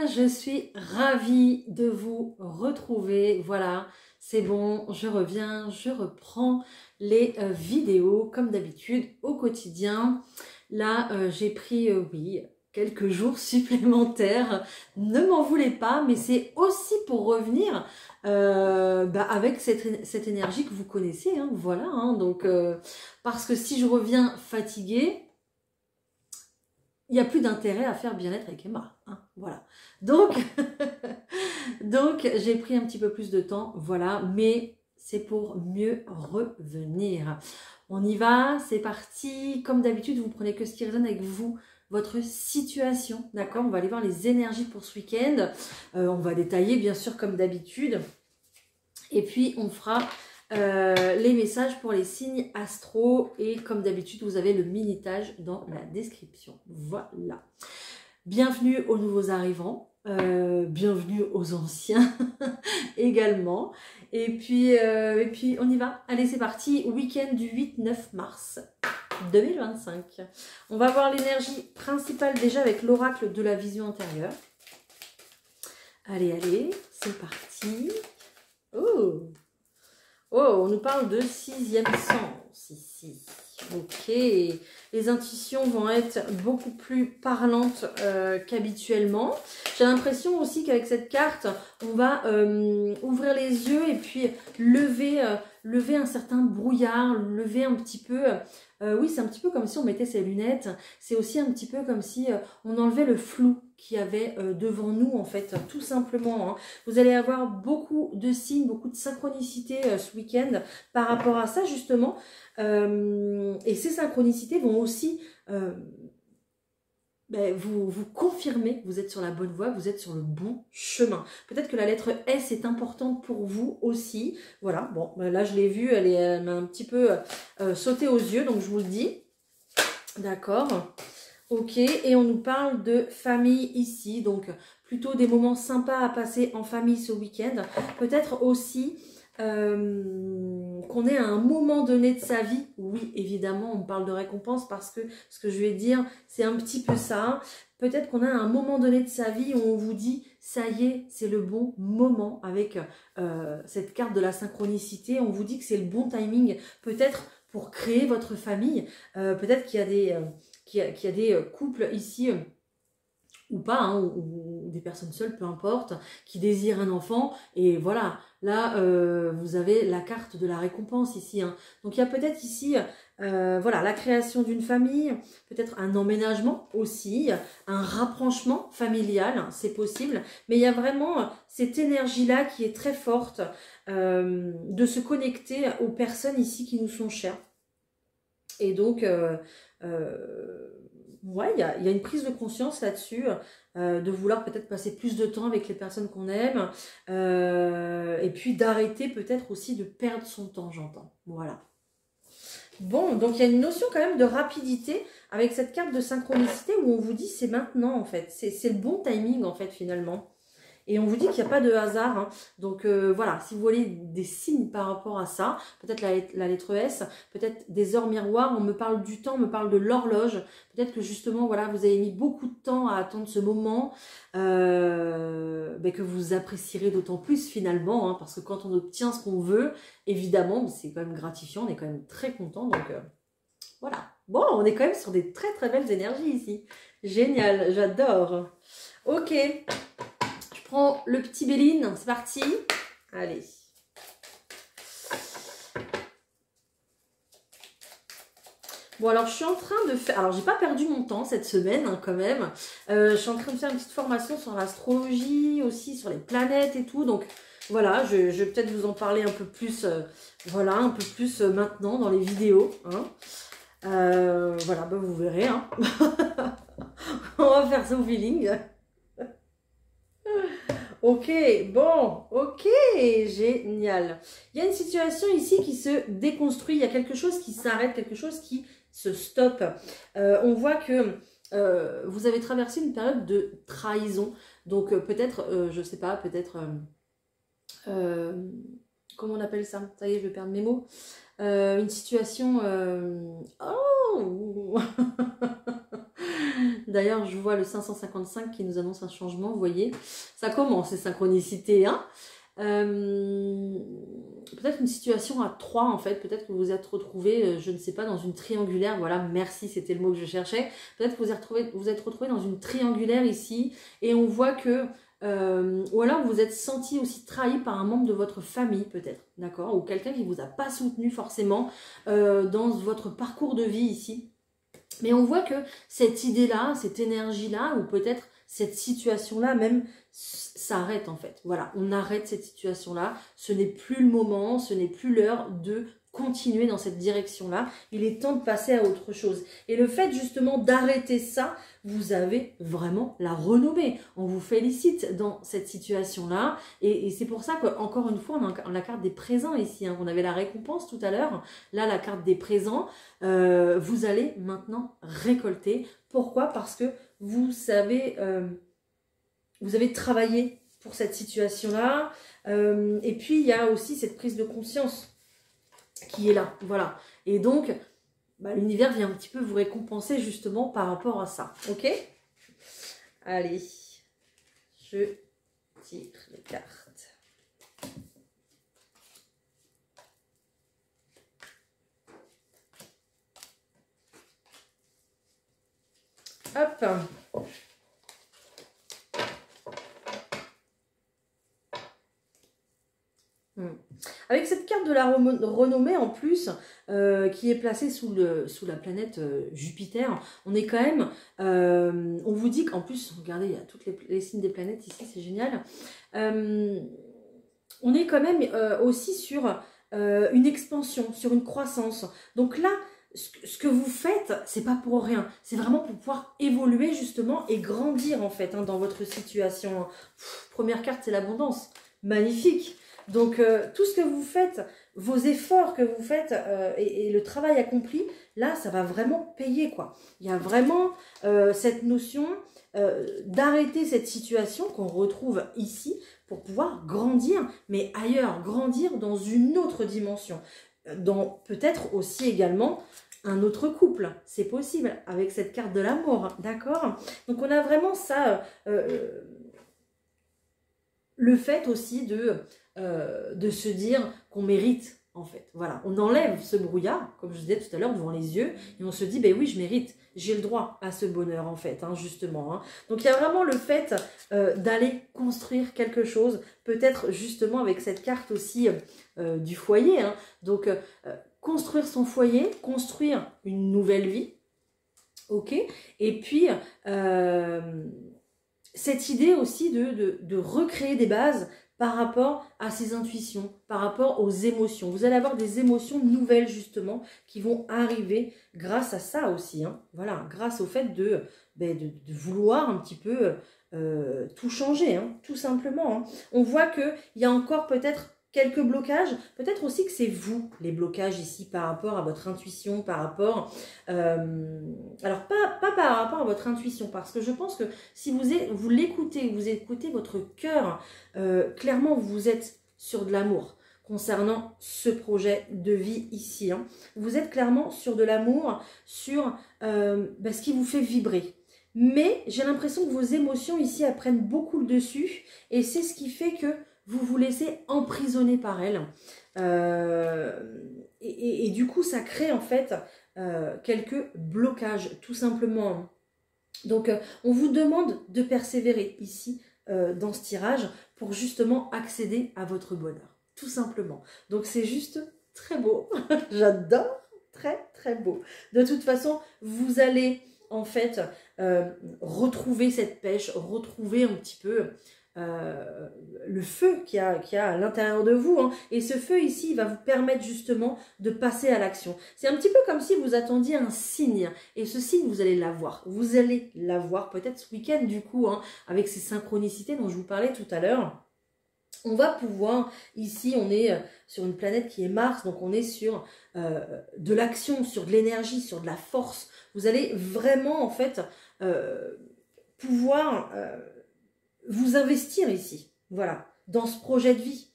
je suis ravie de vous retrouver. Voilà, c'est bon, je reviens, je reprends les vidéos comme d'habitude au quotidien. Là, j'ai pris, oui, quelques jours supplémentaires. Ne m'en voulez pas, mais c'est aussi pour revenir avec cette énergie que vous connaissez. Hein, voilà, hein, donc, parce que si je reviens fatiguée, il n'y a plus d'intérêt à faire bien-être avec Emma. Hein, voilà. Donc, donc j'ai pris un petit peu plus de temps, voilà, mais c'est pour mieux revenir. On y va, c'est parti. Comme d'habitude, vous prenez que ce qui résonne avec vous, votre situation, d'accord? On va aller voir les énergies pour ce week-end. On va détailler, bien sûr, comme d'habitude. Et puis, on fera les messages pour les signes astro. Et comme d'habitude, vous avez le minutage dans la description. Voilà. Bienvenue aux nouveaux arrivants. Bienvenue aux anciens également. Et puis, on y va. Allez, c'est parti. Week-end du 8-9 mars 2025. On va voir l'énergie principale déjà avec l'oracle de la vision intérieure. Allez, allez, c'est parti. Oh, on nous parle de sixième sens ici. Ok, les intuitions vont être beaucoup plus parlantes qu'habituellement. J'ai l'impression aussi qu'avec cette carte, on va ouvrir les yeux et puis lever un certain brouillard, lever un petit peu... oui, c'est un petit peu comme si on mettait ses lunettes. C'est aussi un petit peu comme si on enlevait le flou qu'il y avait devant nous, en fait, tout simplement. Hein. Vous allez avoir beaucoup de signes, beaucoup de synchronicité ce week-end par rapport à ça, justement. Et ces synchronicités vont aussi vous confirmer que vous êtes sur la bonne voie, vous êtes sur le bon chemin. Peut-être que la lettre S est importante pour vous aussi. Voilà, bon, là je l'ai vue, elle m'a un petit peu sauté aux yeux, donc je vous le dis. D'accord. Ok, et on nous parle de famille ici, donc plutôt des moments sympas à passer en famille ce week-end. Peut-être aussi qu'on est à un moment donné de sa vie. Oui, évidemment, on parle de récompense parce que ce que je vais dire, c'est un petit peu ça. Peut-être qu'on est à un moment donné de sa vie où on vous dit, ça y est, c'est le bon moment avec cette carte de la synchronicité. On vous dit que c'est le bon timing, peut-être pour créer votre famille. Peut-être qu'il y a des... qu'il y a des couples ici, ou pas, hein, ou des personnes seules, peu importe, qui désirent un enfant. Et voilà, là, vous avez la carte de la récompense ici. Hein. Donc, il y a peut-être ici, voilà, la création d'une famille, peut-être un emménagement aussi, un rapprochement familial, c'est possible. Mais il y a vraiment cette énergie-là qui est très forte de se connecter aux personnes ici qui nous sont chères. Et donc... ouais, il y a une prise de conscience là-dessus, de vouloir peut-être passer plus de temps avec les personnes qu'on aime, et puis d'arrêter peut-être aussi de perdre son temps, j'entends. Voilà. Bon, donc il y a une notion quand même de rapidité avec cette carte de synchronicité où on vous dit c'est maintenant en fait, c'est le bon timing en fait finalement. Et on vous dit qu'il n'y a pas de hasard. Hein. Donc voilà, si vous voulez des signes par rapport à ça, peut-être la lettre S, peut-être des heures miroirs, on me parle du temps, on me parle de l'horloge. Peut-être que justement, voilà, vous avez mis beaucoup de temps à attendre ce moment, que vous apprécierez d'autant plus finalement, hein, parce que quand on obtient ce qu'on veut, évidemment, c'est quand même gratifiant, on est quand même très content. Donc voilà. Bon, on est quand même sur des très très belles énergies ici. Génial, j'adore. Ok. Prends le petit Béline, c'est parti. Allez. Bon, alors je suis en train de faire... Alors, j'ai pas perdu mon temps cette semaine, hein, quand même. Je suis en train de faire une petite formation sur l'astrologie, aussi sur les planètes et tout. Donc, voilà, je vais peut-être vous en parler un peu plus, voilà, un peu plus maintenant dans les vidéos. Hein. Voilà, bah, vous verrez. Hein. On va faire ça au feeling. Ok, bon, ok, génial. Il y a une situation ici qui se déconstruit, il y a quelque chose qui s'arrête, quelque chose qui se stoppe. On voit que vous avez traversé une période de trahison. Donc peut-être, je ne sais pas, peut-être, comment on appelle ça? Ça y est, je vais perdre mes mots. Une situation... Oh D'ailleurs, je vois le 555 qui nous annonce un changement, vous voyez. Ça commence, ces synchronicités, hein. Peut-être une situation à 3 en fait, peut-être que vous vous êtes retrouvé, je ne sais pas, dans une triangulaire, voilà, merci, c'était le mot que je cherchais. Peut-être que vous êtes retrouvé dans une triangulaire ici, et on voit que, ou alors vous êtes senti aussi trahi par un membre de votre famille peut-être, d'accord, ou quelqu'un qui ne vous a pas soutenu forcément dans votre parcours de vie ici. Mais on voit que cette idée-là, cette énergie-là, ou peut-être cette situation-là même s'arrête en fait. Voilà, on arrête cette situation-là. Ce n'est plus le moment, ce n'est plus l'heure de continuer dans cette direction-là. Il est temps de passer à autre chose. Et le fait justement d'arrêter ça, vous avez vraiment la renommée. On vous félicite dans cette situation-là. Et c'est pour ça qu'encore une fois, on a la carte des présents ici. Hein. On avait la récompense tout à l'heure. Là, la carte des présents. Vous allez maintenant récolter. Pourquoi? Parce que vous savez... vous avez travaillé pour cette situation-là. Et puis, il y a aussi cette prise de conscience qui est là. Voilà. Et donc, bah, l'univers vient un petit peu vous récompenser justement par rapport à ça. Ok? Allez, je tire les cartes. Hop. Avec cette carte de la renommée en plus, qui est placée sous la planète Jupiter, on est quand même, on vous dit qu'en plus, regardez, il y a toutes les signes des planètes ici, c'est génial. On est quand même aussi sur une expansion, sur une croissance. Donc là, ce que vous faites, c'est pas pour rien. C'est vraiment pour pouvoir évoluer justement et grandir en fait hein, dans votre situation. Première carte, c'est l'abondance. Magnifique. Donc, tout ce que vous faites, vos efforts que vous faites et le travail accompli, là, ça va vraiment payer, quoi. Il y a vraiment cette notion d'arrêter cette situation qu'on retrouve ici pour pouvoir grandir, mais ailleurs, grandir dans une autre dimension. Dans peut-être aussi également un autre couple, c'est possible, avec cette carte de l'amour, d'accord? Donc, on a vraiment ça, le fait aussi de se dire qu'on mérite, en fait. Voilà, on enlève ce brouillard, comme je disais tout à l'heure, devant les yeux, et on se dit, ben oui, je mérite, j'ai le droit à ce bonheur, en fait, hein, justement. Hein. Donc, il y a vraiment le fait d'aller construire quelque chose, peut-être justement avec cette carte aussi du foyer. Hein. Donc, construire son foyer, construire une nouvelle vie, ok? Et puis... cette idée aussi de recréer des bases par rapport à ses intuitions, par rapport aux émotions. Vous allez avoir des émotions nouvelles justement qui vont arriver grâce à ça aussi. Hein. Voilà, grâce au fait de vouloir un petit peu tout changer, hein, tout simplement. Hein. On voit qu'il y a encore peut-être quelques blocages, peut-être aussi que c'est vous, les blocages ici, par rapport à votre intuition, par rapport... alors, pas par rapport à votre intuition, parce que je pense que si vous l'écoutez, vous écoutez votre cœur, clairement, vous êtes sur de l'amour concernant ce projet de vie ici. Hein. Vous êtes clairement sur de l'amour, sur ce qui vous fait vibrer. Mais j'ai l'impression que vos émotions ici, elles prennent beaucoup le dessus, et c'est ce qui fait que vous vous laissez emprisonner par elle. Et du coup, ça crée en fait quelques blocages, tout simplement. Donc, on vous demande de persévérer ici, dans ce tirage, pour justement accéder à votre bonheur. Tout simplement. Donc, c'est juste très beau. J'adore. Très, très beau. De toute façon, vous allez en fait retrouver cette pêche, retrouver un petit peu... le feu qu'il y a à l'intérieur de vous. Hein. Et ce feu ici, il va vous permettre justement de passer à l'action. C'est un petit peu comme si vous attendiez un signe. Et ce signe, vous allez l'avoir. Vous allez l'avoir peut-être ce week-end du coup, hein, avec ces synchronicités dont je vous parlais tout à l'heure. On va pouvoir, ici on est sur une planète qui est Mars, donc on est sur de l'action, sur de l'énergie, sur de la force. Vous allez vraiment en fait pouvoir... vous investir ici, voilà, dans ce projet de vie.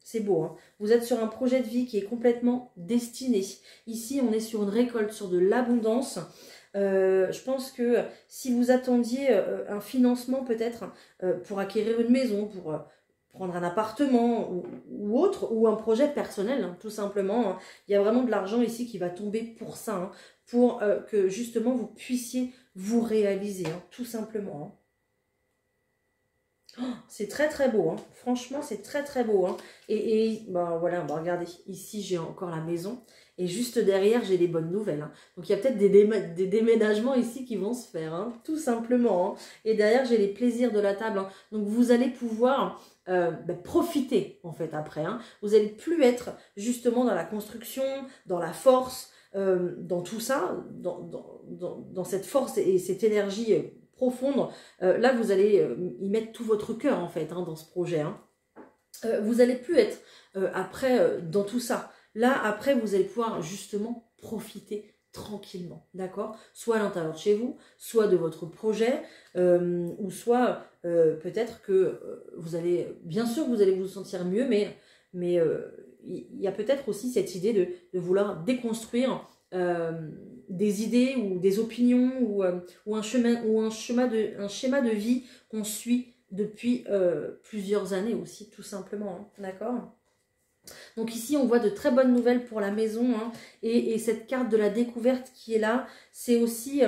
C'est beau, hein. Vous êtes sur un projet de vie qui est complètement destiné. Ici, on est sur une récolte, sur de l'abondance. Je pense que si vous attendiez un financement peut-être pour acquérir une maison, pour prendre un appartement ou autre, ou un projet personnel, hein, tout simplement, hein, il y a vraiment de l'argent ici qui va tomber pour ça, hein, pour que justement vous puissiez vous réaliser, hein, tout simplement. Hein. Oh, c'est très très beau, hein. Franchement c'est très très beau. Hein. Et bah, voilà, bah, regardez, ici j'ai encore la maison. Et juste derrière, j'ai des bonnes nouvelles. Hein. Donc, il y a peut-être des déménagements ici qui vont se faire, hein, tout simplement. Hein. Et derrière, j'ai les plaisirs de la table. Hein. Donc, vous allez pouvoir profiter, en fait, après. Hein. Vous n'allez plus être justement dans la construction, dans la force, dans tout ça, dans cette force et cette énergie profonde. Là, vous allez y mettre tout votre cœur, en fait, hein, dans ce projet. Hein. Vous n'allez plus être après dans tout ça. Là, après, vous allez pouvoir justement profiter tranquillement, d'accord? Soit à l'intérieur de chez vous, soit de votre projet, ou soit peut-être que vous allez, bien sûr, vous allez vous sentir mieux, mais il y a peut-être aussi cette idée de vouloir déconstruire des idées ou des opinions ou un schéma de vie qu'on suit depuis plusieurs années aussi, tout simplement, hein, d'accord? Donc ici, on voit de très bonnes nouvelles pour la maison, hein, et cette carte de la découverte qui est là, c'est aussi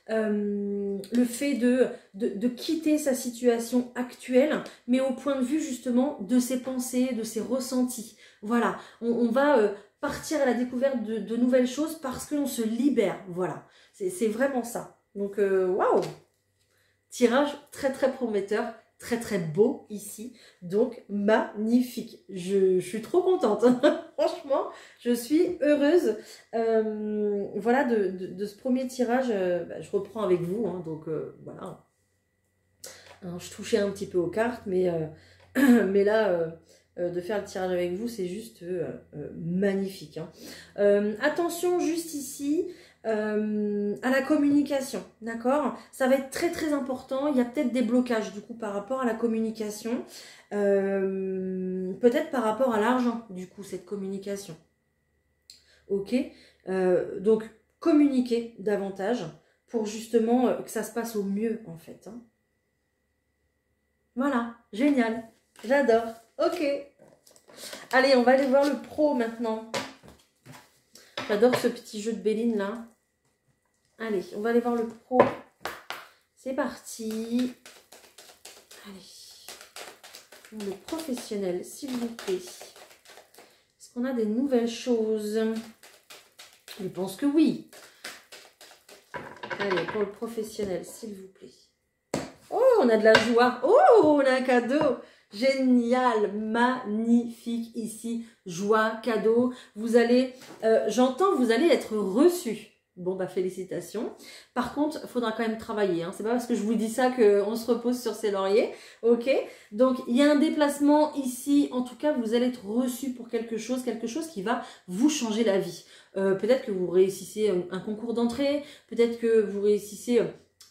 le fait de quitter sa situation actuelle, mais au point de vue justement de ses pensées, de ses ressentis. Voilà, on va partir à la découverte de nouvelles choses parce qu'on se libère, voilà, c'est vraiment ça. Donc, waouh! Tirage très très prometteur, très très beau ici, donc magnifique. Je suis trop contente, franchement, je suis heureuse. Voilà, de ce premier tirage, je reprends avec vous, hein, donc voilà. Alors, je touchais un petit peu aux cartes, mais là, de faire le tirage avec vous, c'est juste magnifique. Hein. Attention juste ici, à la communication, d'accord? Ça va être très très important. Il y a peut-être des blocages du coup par rapport à la communication, peut-être par rapport à l'argent du coup, cette communication. Ok, donc communiquer davantage pour justement que ça se passe au mieux en fait. Hein. Voilà, génial, j'adore. Ok, allez, on va aller voir le pro maintenant. J'adore ce petit jeu de Béline là. Allez, on va aller voir le pro. C'est parti. Allez. Le professionnel, s'il vous plaît. Est-ce qu'on a des nouvelles choses? Je pense que oui. Allez, pour le professionnel, s'il vous plaît. Oh, on a de la joie. Oh, on a un cadeau. Génial, magnifique ici. Joie, cadeau. Vous allez, j'entends, vous allez être reçu. Bon, bah félicitations. Par contre, il faudra quand même travailler. Hein. C'est pas parce que je vous dis ça qu'on se repose sur ses lauriers. Ok. Donc, il y a un déplacement ici. En tout cas, vous allez être reçu pour quelque chose qui va vous changer la vie. Peut-être que vous réussissez un concours d'entrée. Peut-être que vous réussissez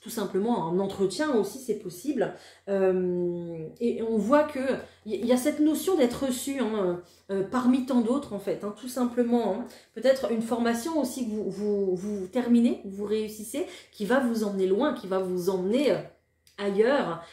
tout simplement un entretien aussi, c'est possible. Et on voit qu'il y a cette notion d'être reçu hein, parmi tant d'autres en fait, hein, tout simplement. Hein. Peut-être une formation aussi que vous terminez, vous réussissez, qui va vous emmener loin, qui va vous emmener ailleurs.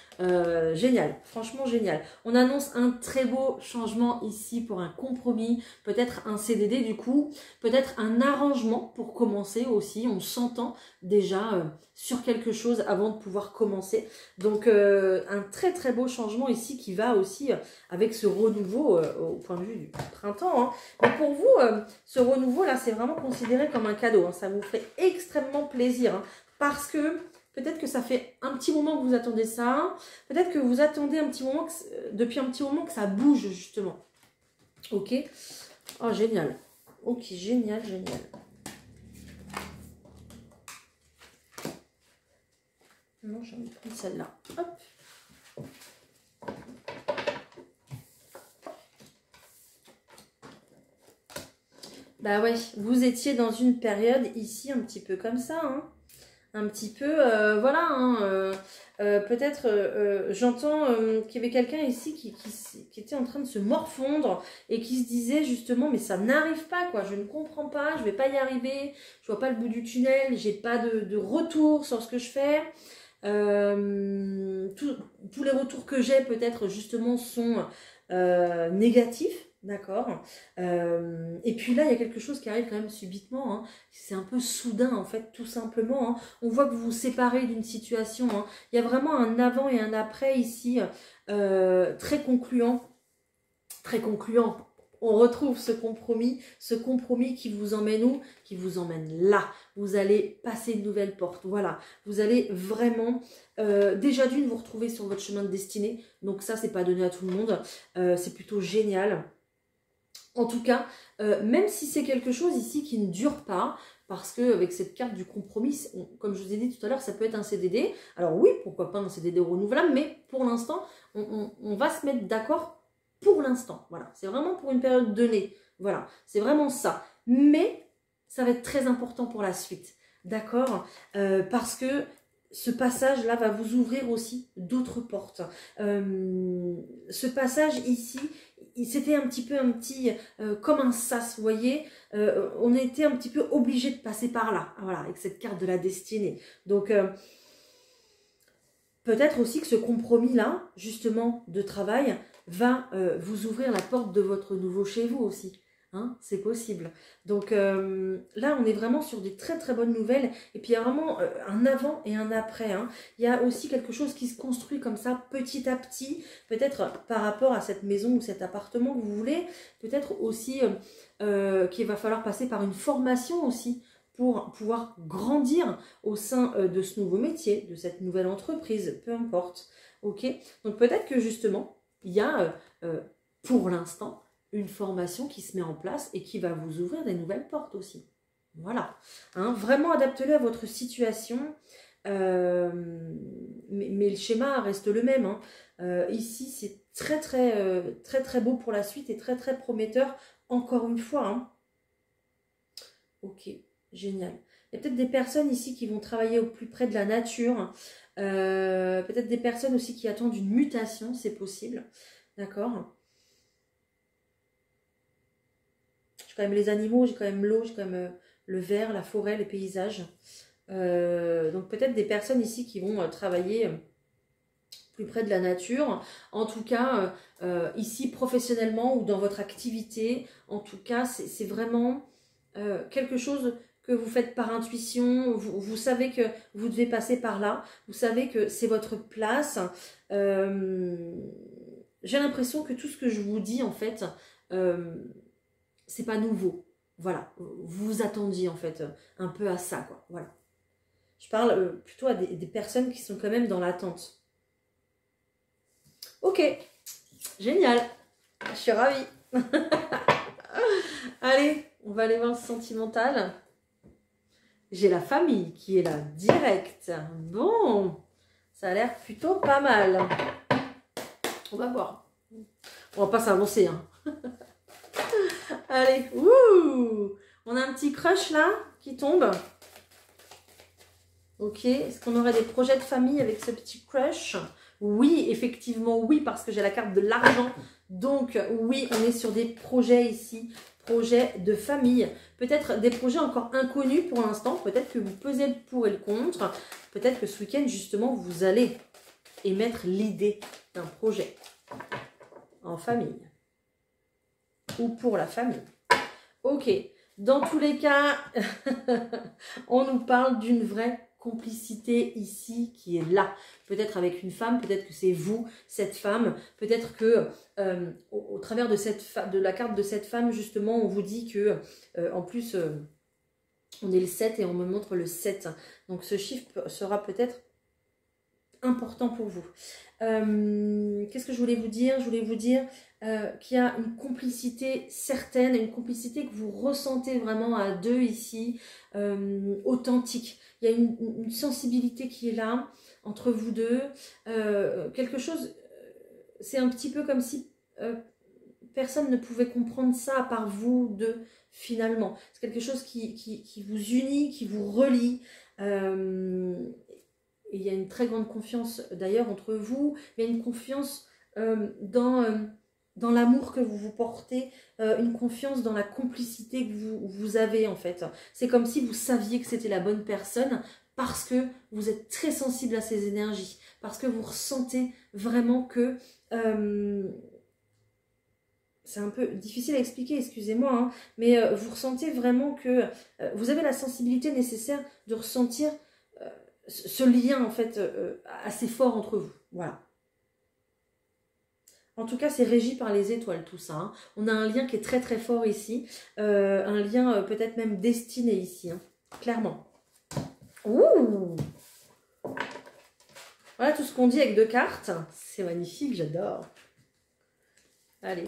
Génial, franchement génial. On annonce un très beau changement ici pour un compromis, peut-être un CDD du coup, peut-être un arrangement pour commencer aussi. On s'entend déjà sur quelque chose avant de pouvoir commencer. Donc un très très beau changement ici qui va aussi avec ce renouveau au point de vue du printemps. Hein. Mais pour vous, ce renouveau là, c'est vraiment considéré comme un cadeau. Hein. Ça vous fait extrêmement plaisir hein, parce que peut-être que ça fait un petit moment que vous attendez ça. Peut-être que vous attendez un petit moment, depuis un petit moment que ça bouge justement. Ok. Oh, génial. Ok, génial, génial. Non, j'ai envie de prendre celle-là. Hop. Bah ouais, vous étiez dans une période ici un petit peu comme ça, hein. Un petit peu, voilà, hein, Peut-être, j'entends qu'il y avait quelqu'un ici qui était en train de se morfondre et qui se disait justement, mais ça n'arrive pas, quoi. Je ne comprends pas, je vais pas y arriver, je vois pas le bout du tunnel, j'ai pas de retour sur ce que je fais. Tous les retours que j'ai peut-être justement sont négatifs, d'accord. Et puis là il y a quelque chose qui arrive quand même subitement, hein. C'est un peu soudain en fait, tout simplement, hein. On voit que vous vous séparez d'une situation, hein. Il y a vraiment un avant et un après ici, très concluant, très concluant. On retrouve ce compromis qui vous emmène où? Qui vous emmène là. Vous allez passer une nouvelle porte, voilà. Vous allez vraiment, déjà d'une, vous retrouver sur votre chemin de destinée. Donc ça, c'est pas donné à tout le monde. C'est plutôt génial. En tout cas, même si c'est quelque chose ici qui ne dure pas, parce que avec cette carte du compromis, comme je vous ai dit tout à l'heure, ça peut être un CDD. Alors oui, pourquoi pas un CDD renouvelable, mais pour l'instant, on va se mettre d'accord pour l'instant. Voilà, c'est vraiment pour une période donnée. Voilà, c'est vraiment ça. Mais ça va être très important pour la suite, d'accord? Parce que ce passage-là va vous ouvrir aussi d'autres portes. Ce passage ici, c'était un petit peu comme un sas, vous voyez, on était un petit peu obligé de passer par là, voilà, avec cette carte de la destinée. Donc, peut-être aussi que ce compromis-là, justement, de travail, va vous ouvrir la porte de votre nouveau chez vous aussi. Hein, c'est possible. Donc là, on est vraiment sur des très très bonnes nouvelles. Et puis il y a vraiment un avant et un après. Hein. Il y a aussi quelque chose qui se construit comme ça, petit à petit. Peut-être par rapport à cette maison ou cet appartement que vous voulez. Peut-être aussi qu'il va falloir passer par une formation aussi pour pouvoir grandir au sein de ce nouveau métier, de cette nouvelle entreprise, peu importe. Ok. Donc peut-être que justement, il y a pour l'instant une formation qui se met en place et qui va vous ouvrir des nouvelles portes aussi. Voilà. Hein, vraiment adaptez-le à votre situation. Mais le schéma reste le même. Hein. Ici, c'est très beau pour la suite et très prometteur encore une fois. Hein. Ok, génial. Il y a peut-être des personnes ici qui vont travailler au plus près de la nature. Peut-être des personnes aussi qui attendent une mutation, c'est possible. D'accord. J'ai quand même les animaux, j'ai quand même l'eau, j'ai quand même le vert, la forêt, les paysages. Donc peut-être des personnes ici qui vont travailler plus près de la nature. En tout cas, ici professionnellement ou dans votre activité, en tout cas, c'est vraiment quelque chose que vous faites par intuition. Vous savez que vous devez passer par là. Vous savez que c'est votre place. J'ai l'impression que tout ce que je vous dis, en fait, c'est pas nouveau. Voilà, vous vous attendiez en fait un peu à ça, quoi. Voilà. Je parle plutôt à des personnes qui sont quand même dans l'attente. Ok, génial. Je suis ravie. Allez, on va aller voir le sentimental. J'ai la famille qui est là, direct. Bon, ça a l'air plutôt pas mal. On va voir. On va pas s'avancer, hein. Allez, ouh, on a un petit crush là qui tombe. Ok, est-ce qu'on aurait des projets de famille avec ce petit crush? Oui, effectivement, oui, parce que j'ai la carte de l'argent. Donc, oui, on est sur des projets ici, projets de famille. Peut-être des projets encore inconnus pour l'instant. Peut-être que vous pesez le pour et le contre. Peut-être que ce week-end, justement, vous allez émettre l'idée d'un projet en famille. Ou pour la famille. Ok, dans tous les cas, on nous parle d'une vraie complicité ici qui est là. Peut-être avec une femme, peut-être que c'est vous, cette femme. Peut-être que au travers de la carte de cette femme, justement, on vous dit que, en plus, on est le 7 et on me montre le 7. Donc ce chiffre sera peut-être important pour vous. Qu'est-ce que je voulais vous dire? Je voulais vous dire qu'il y a une complicité certaine, une complicité que vous ressentez vraiment à deux ici, authentique. Il y a une sensibilité qui est là entre vous deux. Quelque chose, c'est un petit peu comme si personne ne pouvait comprendre ça à part vous deux, finalement. C'est quelque chose qui vous unit, qui vous relie. il y a une très grande confiance d'ailleurs entre vous, il y a une confiance dans l'amour que vous vous portez, une confiance dans la complicité que vous avez en fait. C'est comme si vous saviez que c'était la bonne personne parce que vous êtes très sensible à ces énergies, parce que vous ressentez vraiment que... c'est un peu difficile à expliquer, excusez-moi, hein, mais vous ressentez vraiment que vous avez la sensibilité nécessaire de ressentir ce lien en fait assez fort entre vous. Voilà. En tout cas, c'est régi par les étoiles, tout ça. Hein. On a un lien qui est très très fort ici. Un lien peut-être même destiné ici, hein, clairement. Ouh! Voilà tout ce qu'on dit avec 2 cartes. C'est magnifique, j'adore. Allez.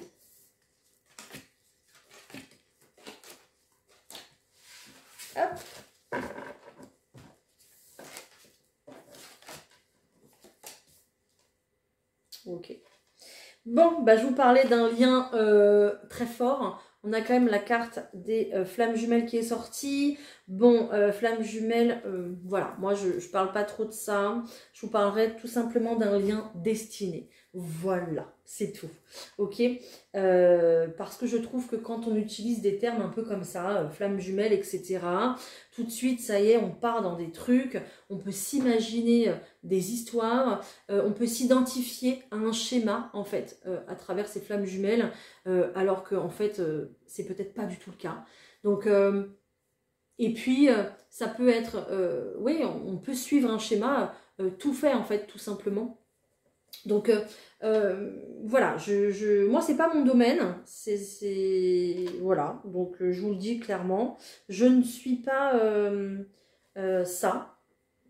Hop. Ok. Bon, bah, je vous parlais d'un lien très fort. On a quand même la carte des flammes jumelles qui est sortie. Bon, flammes jumelles, voilà, moi je ne parle pas trop de ça. Je vous parlerai tout simplement d'un lien destiné. Voilà, c'est tout. Ok, parce que je trouve que quand on utilise des termes un peu comme ça, flammes jumelles, etc., tout de suite, ça y est, on part dans des trucs. On peut s'imaginer des histoires. On peut s'identifier à un schéma, en fait, à travers ces flammes jumelles, alors que, en fait, c'est peut-être pas du tout le cas. Donc, et puis, ça peut être, oui, on peut suivre un schéma tout fait, en fait, tout simplement. Donc, voilà, moi, c'est pas mon domaine, voilà, donc je vous le dis clairement, je ne suis pas ça,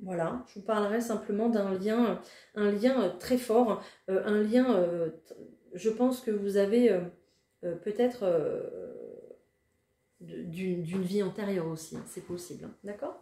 voilà, je vous parlerai simplement d'un lien, un lien très fort, un lien, je pense que vous avez peut-être d'une vie antérieure aussi, hein, c'est possible, hein, d'accord ?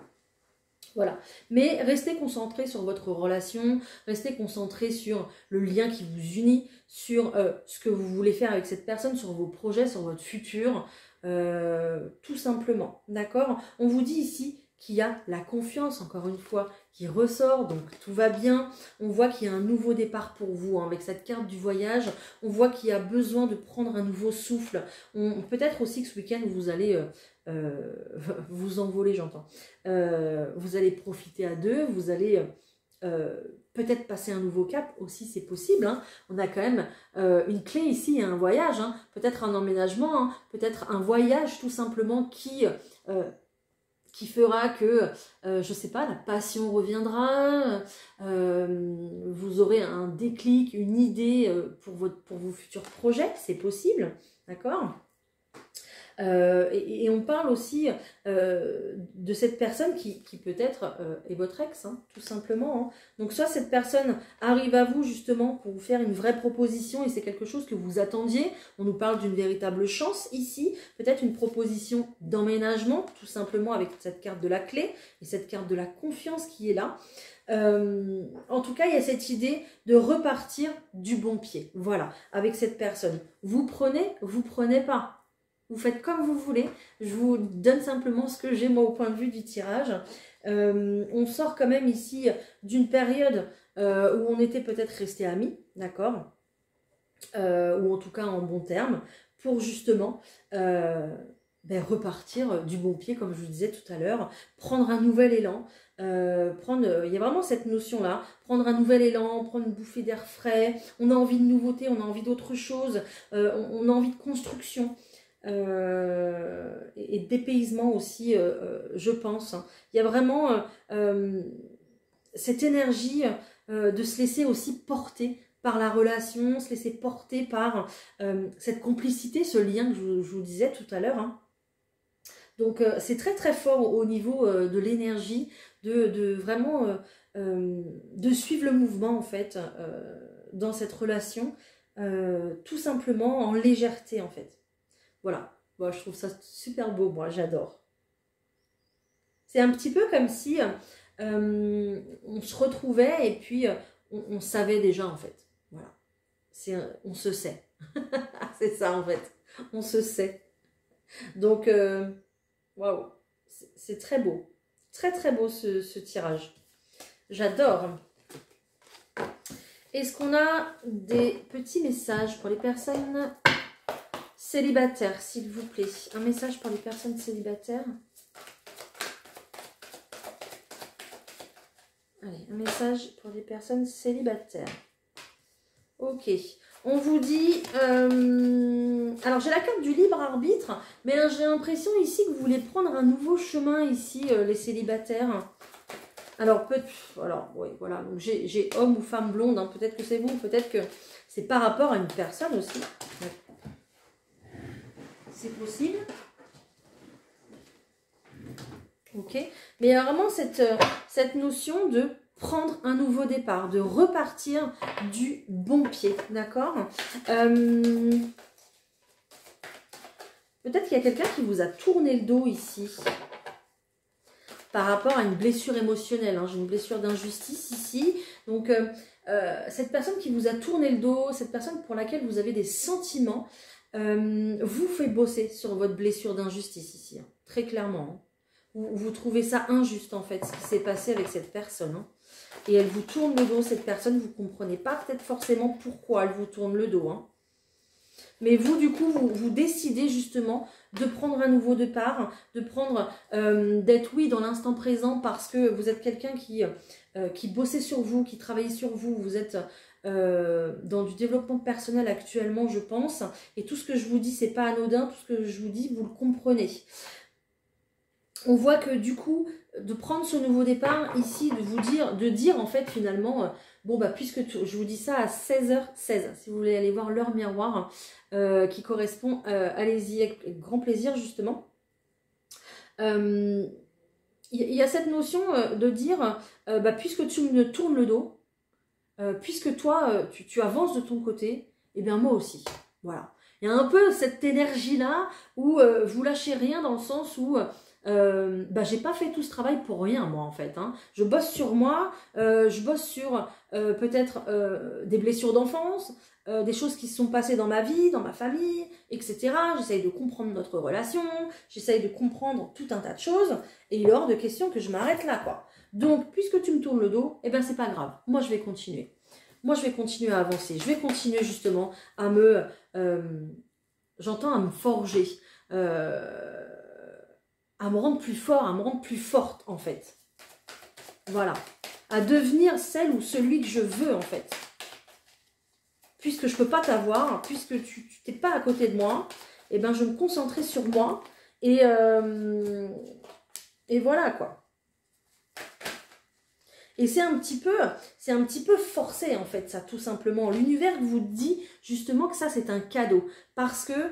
Voilà, mais restez concentré sur votre relation, restez concentré sur le lien qui vous unit, sur ce que vous voulez faire avec cette personne, sur vos projets, sur votre futur, tout simplement, d'accord? On vous dit ici qu'il y a la confiance, encore une fois, qui ressort, donc tout va bien. On voit qu'il y a un nouveau départ pour vous, hein, avec cette carte du voyage. On voit qu'il y a besoin de prendre un nouveau souffle. Peut-être aussi que ce week-end, vous allez... vous envoler, j'entends. Vous allez profiter à 2, vous allez peut-être passer un nouveau cap aussi, c'est possible. Hein. On a quand même une clé ici, un voyage, hein. Peut-être un emménagement, hein. Peut-être un voyage tout simplement qui fera que, je sais pas, la passion reviendra, vous aurez un déclic, une idée pour vos futurs projets, c'est possible, d'accord ? Et on parle aussi de cette personne qui peut-être est votre ex, hein, tout simplement. Hein. Donc soit cette personne arrive à vous justement pour vous faire une vraie proposition et c'est quelque chose que vous attendiez. On nous parle d'une véritable chance ici, peut-être une proposition d'emménagement, tout simplement avec cette carte de la clé et cette carte de la confiance qui est là. En tout cas, il y a cette idée de repartir du bon pied. Voilà, avec cette personne. Vous prenez pas. Vous faites comme vous voulez. Je vous donne simplement ce que j'ai moi au point de vue du tirage. On sort quand même ici d'une période où on était peut-être resté amis, d'accord, ou en tout cas en bon terme, pour justement repartir du bon pied, comme je vous disais tout à l'heure, prendre un nouvel élan. Il y a vraiment cette notion-là, prendre un nouvel élan, prendre une bouffée d'air frais. On a envie de nouveautés, on a envie d'autre chose, on a envie de construction. Et de dépaysement aussi, je pense. Il y a vraiment cette énergie de se laisser aussi porter par la relation, se laisser porter par cette complicité, ce lien que je vous disais tout à l'heure. Hein. Donc c'est très très fort au niveau de l'énergie, de vraiment de suivre le mouvement en fait dans cette relation, tout simplement en légèreté en fait. Voilà, bon, je trouve ça super beau, moi j'adore. C'est un petit peu comme si on se retrouvait et puis on savait déjà en fait. Voilà, on se sait. C'est ça en fait, on se sait. Donc, waouh, c'est très beau. Très très beau ce tirage. J'adore. Est-ce qu'on a des petits messages pour les personnes célibataires, s'il vous plaît? Un message pour les personnes célibataires. Allez, un message pour les personnes célibataires. Ok. On vous dit... alors, j'ai la carte du libre arbitre, mais j'ai l'impression ici que vous voulez prendre un nouveau chemin ici, les célibataires. Alors, oui, voilà. Donc, j'ai homme ou femme blonde. Hein. Peut-être que c'est vous, peut-être que c'est par rapport à une personne aussi. C'est possible. Ok. Mais il y a vraiment cette notion de prendre un nouveau départ, de repartir du bon pied. D'accord. Peut-être qu'il y a quelqu'un qui vous a tourné le dos ici. Par rapport à une blessure émotionnelle. Hein. J'ai une blessure d'injustice ici. Donc, cette personne qui vous a tourné le dos, cette personne pour laquelle vous avez des sentiments, vous fait bosser sur votre blessure d'injustice ici. Hein. Très clairement. Hein. Vous trouvez ça injuste, en fait, ce qui s'est passé avec cette personne. Hein. Et elle vous tourne le dos, cette personne. Vous ne comprenez pas peut-être forcément pourquoi elle vous tourne le dos. Hein. Mais vous, du coup, vous décidez justement de prendre un nouveau départ, de prendre, d'être, oui, dans l'instant présent parce que vous êtes quelqu'un qui bossait sur vous, qui travaillait sur vous. Vous êtes dans du développement personnel actuellement, je pense. Et tout ce que je vous dis, c'est pas anodin. Tout ce que je vous dis, vous le comprenez. On voit que du coup, de prendre ce nouveau départ ici, de dire en fait finalement, bon bah puisque je vous dis ça à 16h16, si vous voulez aller voir l'heure miroir qui correspond, allez-y avec grand plaisir justement. Il y a cette notion de dire, bah, puisque tu me tournes le dos, puisque toi tu avances de ton côté, et bien moi aussi, voilà. Il y a un peu cette énergie-là où vous lâchez rien dans le sens où... bah, j'ai pas fait tout ce travail pour rien moi en fait. Hein. Je bosse sur moi, je bosse sur peut-être des blessures d'enfance, des choses qui se sont passées dans ma vie, dans ma famille, etc. J'essaye de comprendre notre relation, j'essaye de comprendre tout un tas de choses et il est hors de question que je m'arrête là quoi. Donc puisque tu me tournes le dos, eh ben c'est pas grave, moi je vais continuer. Moi je vais continuer à avancer, je vais continuer justement à me... j'entends à me forger. À me rendre plus fort, à me rendre plus forte, en fait. Voilà. À devenir celle ou celui que je veux, en fait. Puisque je ne peux pas t'avoir, puisque tu n'es pas à côté de moi, eh ben, je vais me concentrer sur moi. Et voilà, quoi. Et c'est un petit peu forcé en fait, ça, tout simplement. L'univers vous dit justement que ça, c'est un cadeau. Parce que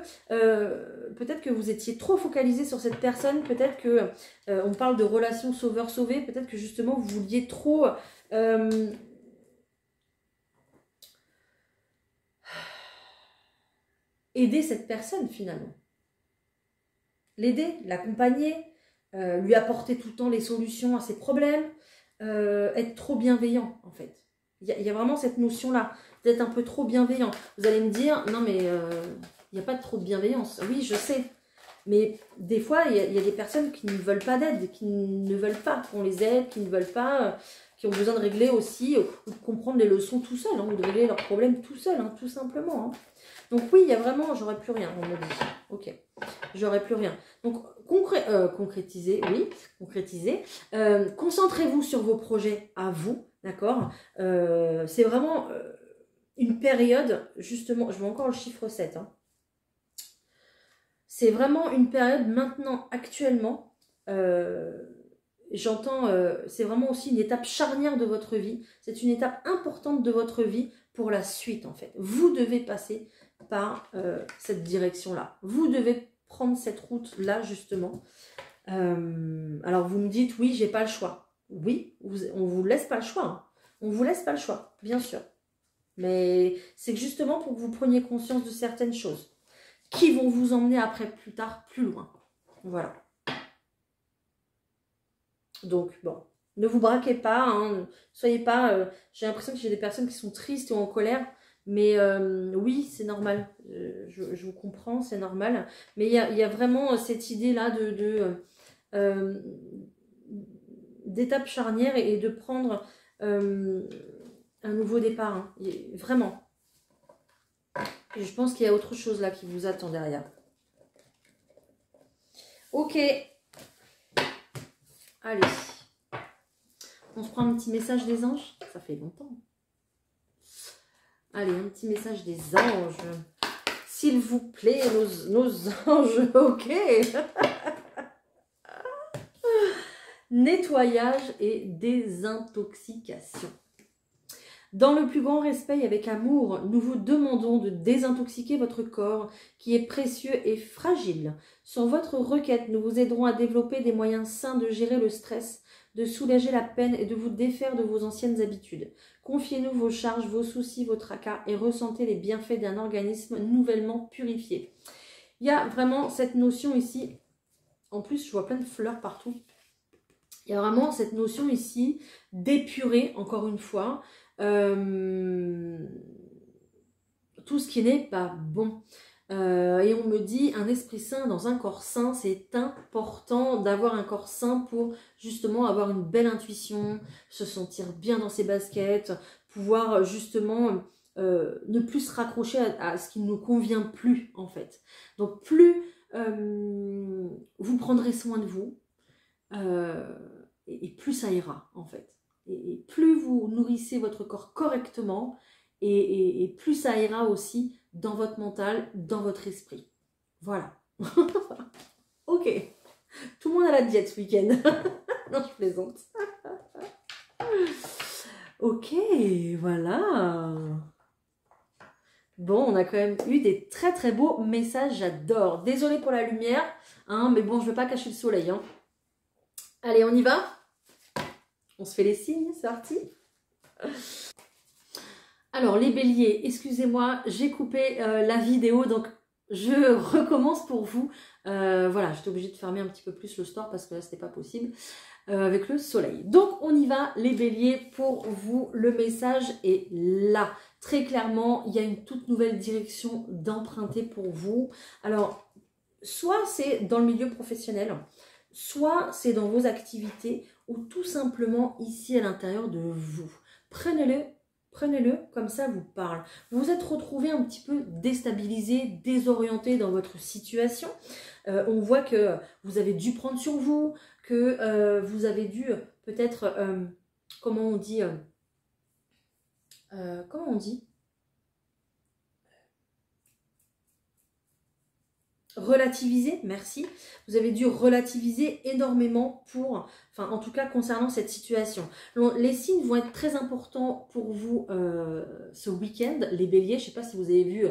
peut-être que vous étiez trop focalisé sur cette personne, peut-être que, on parle de relation sauveur-sauvé, peut-être que justement, vous vouliez trop... aider cette personne, finalement. L'aider, l'accompagner, lui apporter tout le temps les solutions à ses problèmes. Être trop bienveillant en fait. Il y a vraiment cette notion-là, d'être un peu trop bienveillant. Vous allez me dire, non mais il n'y a pas de trop de bienveillance. Oui, je sais. Mais des fois, il y a des personnes qui ne veulent pas d'aide, qui ne veulent pas qu'on les aide, qui ne veulent pas, qui ont besoin de régler aussi, ou de comprendre les leçons tout seul, hein, ou de régler leurs problèmes tout seul, hein, tout simplement. Hein. Donc oui, il y a vraiment, j'aurais plus rien, on me dit. Ok, j'aurais plus rien. Donc concrétiser, oui, concrétiser. Concentrez-vous sur vos projets à vous, d'accord. C'est vraiment une période, justement, je vois encore le chiffre 7, hein. C'est vraiment une période maintenant, actuellement, j'entends, c'est vraiment aussi une étape charnière de votre vie. C'est une étape importante de votre vie pour la suite, en fait. Vous devez passer par cette direction-là. Vous devez prendre cette route-là, justement. Alors, vous me dites, oui, j'ai pas le choix. Oui, on vous laisse pas le choix. Hein. On vous laisse pas le choix, bien sûr. Mais c'est justement pour que vous preniez conscience de certaines choses qui vont vous emmener après, plus tard, plus loin. Voilà. Donc, bon, ne vous braquez pas, hein, soyez pas... j'ai l'impression que j'ai des personnes qui sont tristes ou en colère, mais oui, c'est normal, je vous comprends, c'est normal. Mais il y a vraiment cette idée-là d'étape charnière et de prendre un nouveau départ, hein. Vraiment. Et je pense qu'il y a autre chose là qui vous attend derrière. Ok. Allez. On se prend un petit message des anges. Ça fait longtemps. Allez, un petit message des anges. S'il vous plaît, nos anges. Ok. Nettoyage et désintoxication. Dans le plus grand respect et avec amour, nous vous demandons de désintoxiquer votre corps qui est précieux et fragile. Sur votre requête, nous vous aiderons à développer des moyens sains de gérer le stress, de soulager la peine et de vous défaire de vos anciennes habitudes. Confiez-nous vos charges, vos soucis, vos tracas et ressentez les bienfaits d'un organisme nouvellement purifié. Il y a vraiment cette notion ici. En plus, je vois plein de fleurs partout. Il y a vraiment cette notion ici d'épurer, encore une fois, tout ce qui n'est pas bon. Et on me dit, un esprit sain dans un corps sain, c'est important d'avoir un corps sain pour justement avoir une belle intuition, se sentir bien dans ses baskets, pouvoir justement ne plus se raccrocher à ce qui ne nous convient plus en fait. Donc plus vous prendrez soin de vous, et plus ça ira en fait. Et plus vous nourrissez votre corps correctement, et plus ça ira aussi dans votre mental, dans votre esprit. Voilà. Ok. Tout le monde a la diète ce week-end. Non, je plaisante. Ok, voilà. Bon, on a quand même eu des très très beaux messages, j'adore. Désolée pour la lumière, hein, mais bon, je ne veux pas cacher le soleil. Hein. Allez, on y va? On se fait les signes, c'est parti. Alors, les béliers, excusez-moi, j'ai coupé la vidéo, donc je recommence pour vous. Voilà, j'étais obligée de fermer un petit peu plus le store parce que là, c'était pas possible avec le soleil. Donc, on y va, les béliers, pour vous. Le message est là. Très clairement, il y a une toute nouvelle direction d'emprunter pour vous. Alors, soit c'est dans le milieu professionnel, soit c'est dans vos activités ou tout simplement ici à l'intérieur de vous. Prenez-le comme ça vous parle. Vous vous êtes retrouvé un petit peu déstabilisé, désorienté dans votre situation. On voit que vous avez dû prendre sur vous, que vous avez dû peut-être, comment on dit, relativiser, merci. Vous avez dû relativiser énormément pour, enfin en tout cas concernant cette situation. Les signes vont être très importants pour vous ce week-end, les béliers. Je ne sais pas si vous avez vu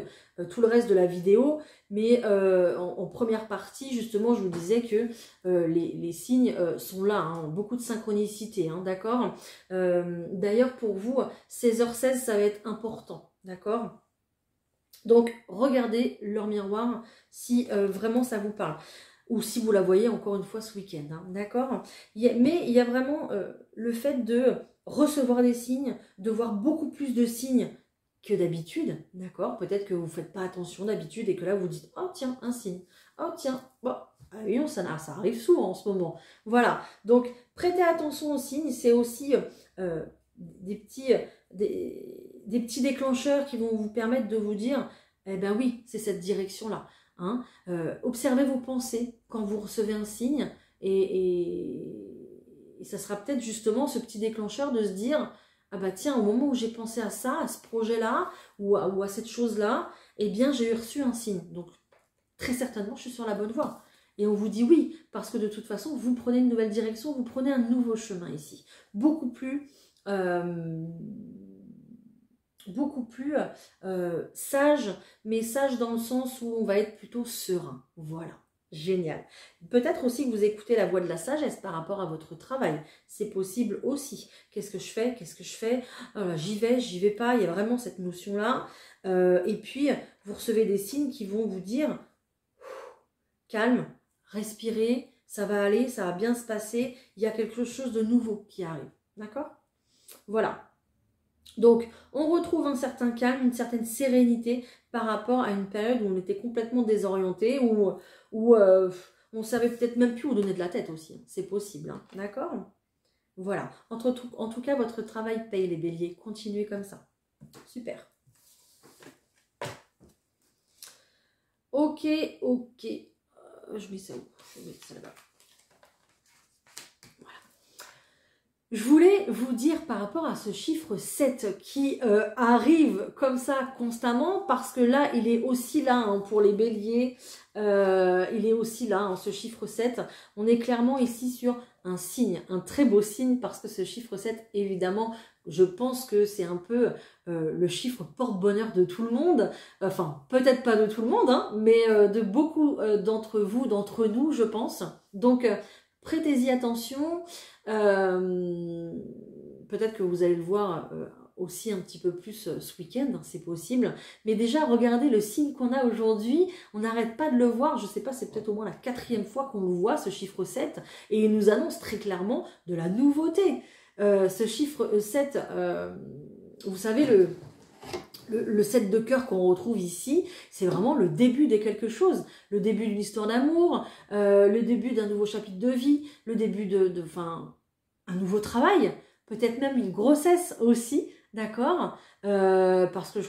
tout le reste de la vidéo, mais en première partie, justement, je vous disais que les signes sont là, hein, beaucoup de synchronicité, hein, d'accord. D'ailleurs, pour vous, 16h16, ça va être important, d'accord. Donc, regardez leur miroir si vraiment ça vous parle. Ou si vous la voyez encore une fois ce week-end, hein, d'accord. Mais il y a vraiment le fait de recevoir des signes, de voir beaucoup plus de signes que d'habitude, d'accord. Peut-être que vous ne faites pas attention d'habitude et que là vous dites « Oh tiens, un signe. Oh tiens, bon, voyons, ça arrive souvent en ce moment. » Voilà, donc prêtez attention aux signes, c'est aussi des petits déclencheurs qui vont vous permettre de vous dire « Eh ben oui, c'est cette direction-là. Hein. » Observez vos pensées quand vous recevez un signe et ça sera peut-être justement ce petit déclencheur de se dire « Ah bah tiens, au moment où j'ai pensé à ça, à ce projet-là ou à cette chose-là, eh bien j'ai reçu un signe. » Donc très certainement, je suis sur la bonne voie. Et on vous dit oui, parce que de toute façon, vous prenez une nouvelle direction, vous prenez un nouveau chemin ici. Beaucoup plus sage, mais sage dans le sens où on va être plutôt serein. Voilà, génial. Peut-être aussi que vous écoutez la voix de la sagesse par rapport à votre travail. C'est possible aussi. Qu'est-ce que je fais? Qu'est-ce que je fais? J'y vais pas. Il y a vraiment cette notion-là. Et puis, vous recevez des signes qui vont vous dire calme, respirez, ça va aller, ça va bien se passer. Il y a quelque chose de nouveau qui arrive. D'accord? Voilà. Donc, on retrouve un certain calme, une certaine sérénité par rapport à une période où on était complètement désorienté, où on savait peut-être même plus où donner de la tête aussi. C'est possible, hein, d'accord? Voilà. En tout cas, votre travail paye les béliers. Continuez comme ça. Super. Ok, ok. Je mets ça où? Je mets ça là-bas. Voilà. Je voulais vous dire par rapport à ce chiffre 7 qui arrive comme ça constamment, parce que là, il est aussi là hein, pour les béliers. Il est aussi là, hein, ce chiffre 7. On est clairement ici sur un signe, un très beau signe, parce que ce chiffre 7, évidemment, je pense que c'est un peu le chiffre porte-bonheur de tout le monde. Enfin, peut-être pas de tout le monde, hein, mais de beaucoup d'entre vous, d'entre nous, je pense. Donc, prêtez-y attention. Peut-être que vous allez le voir aussi un petit peu plus ce week-end, hein, c'est possible. Mais déjà, regardez le signe qu'on a aujourd'hui. On n'arrête pas de le voir. Je ne sais pas, c'est peut-être au moins la 4e fois qu'on le voit, ce chiffre 7. Et il nous annonce très clairement de la nouveauté. Ce chiffre 7, vous savez, le 7 de cœur qu'on retrouve ici, c'est vraiment le début de quelque chose. Le début d'une histoire d'amour, le début d'un nouveau chapitre de vie, le début un nouveau travail, peut-être même une grossesse aussi, d'accord, parce que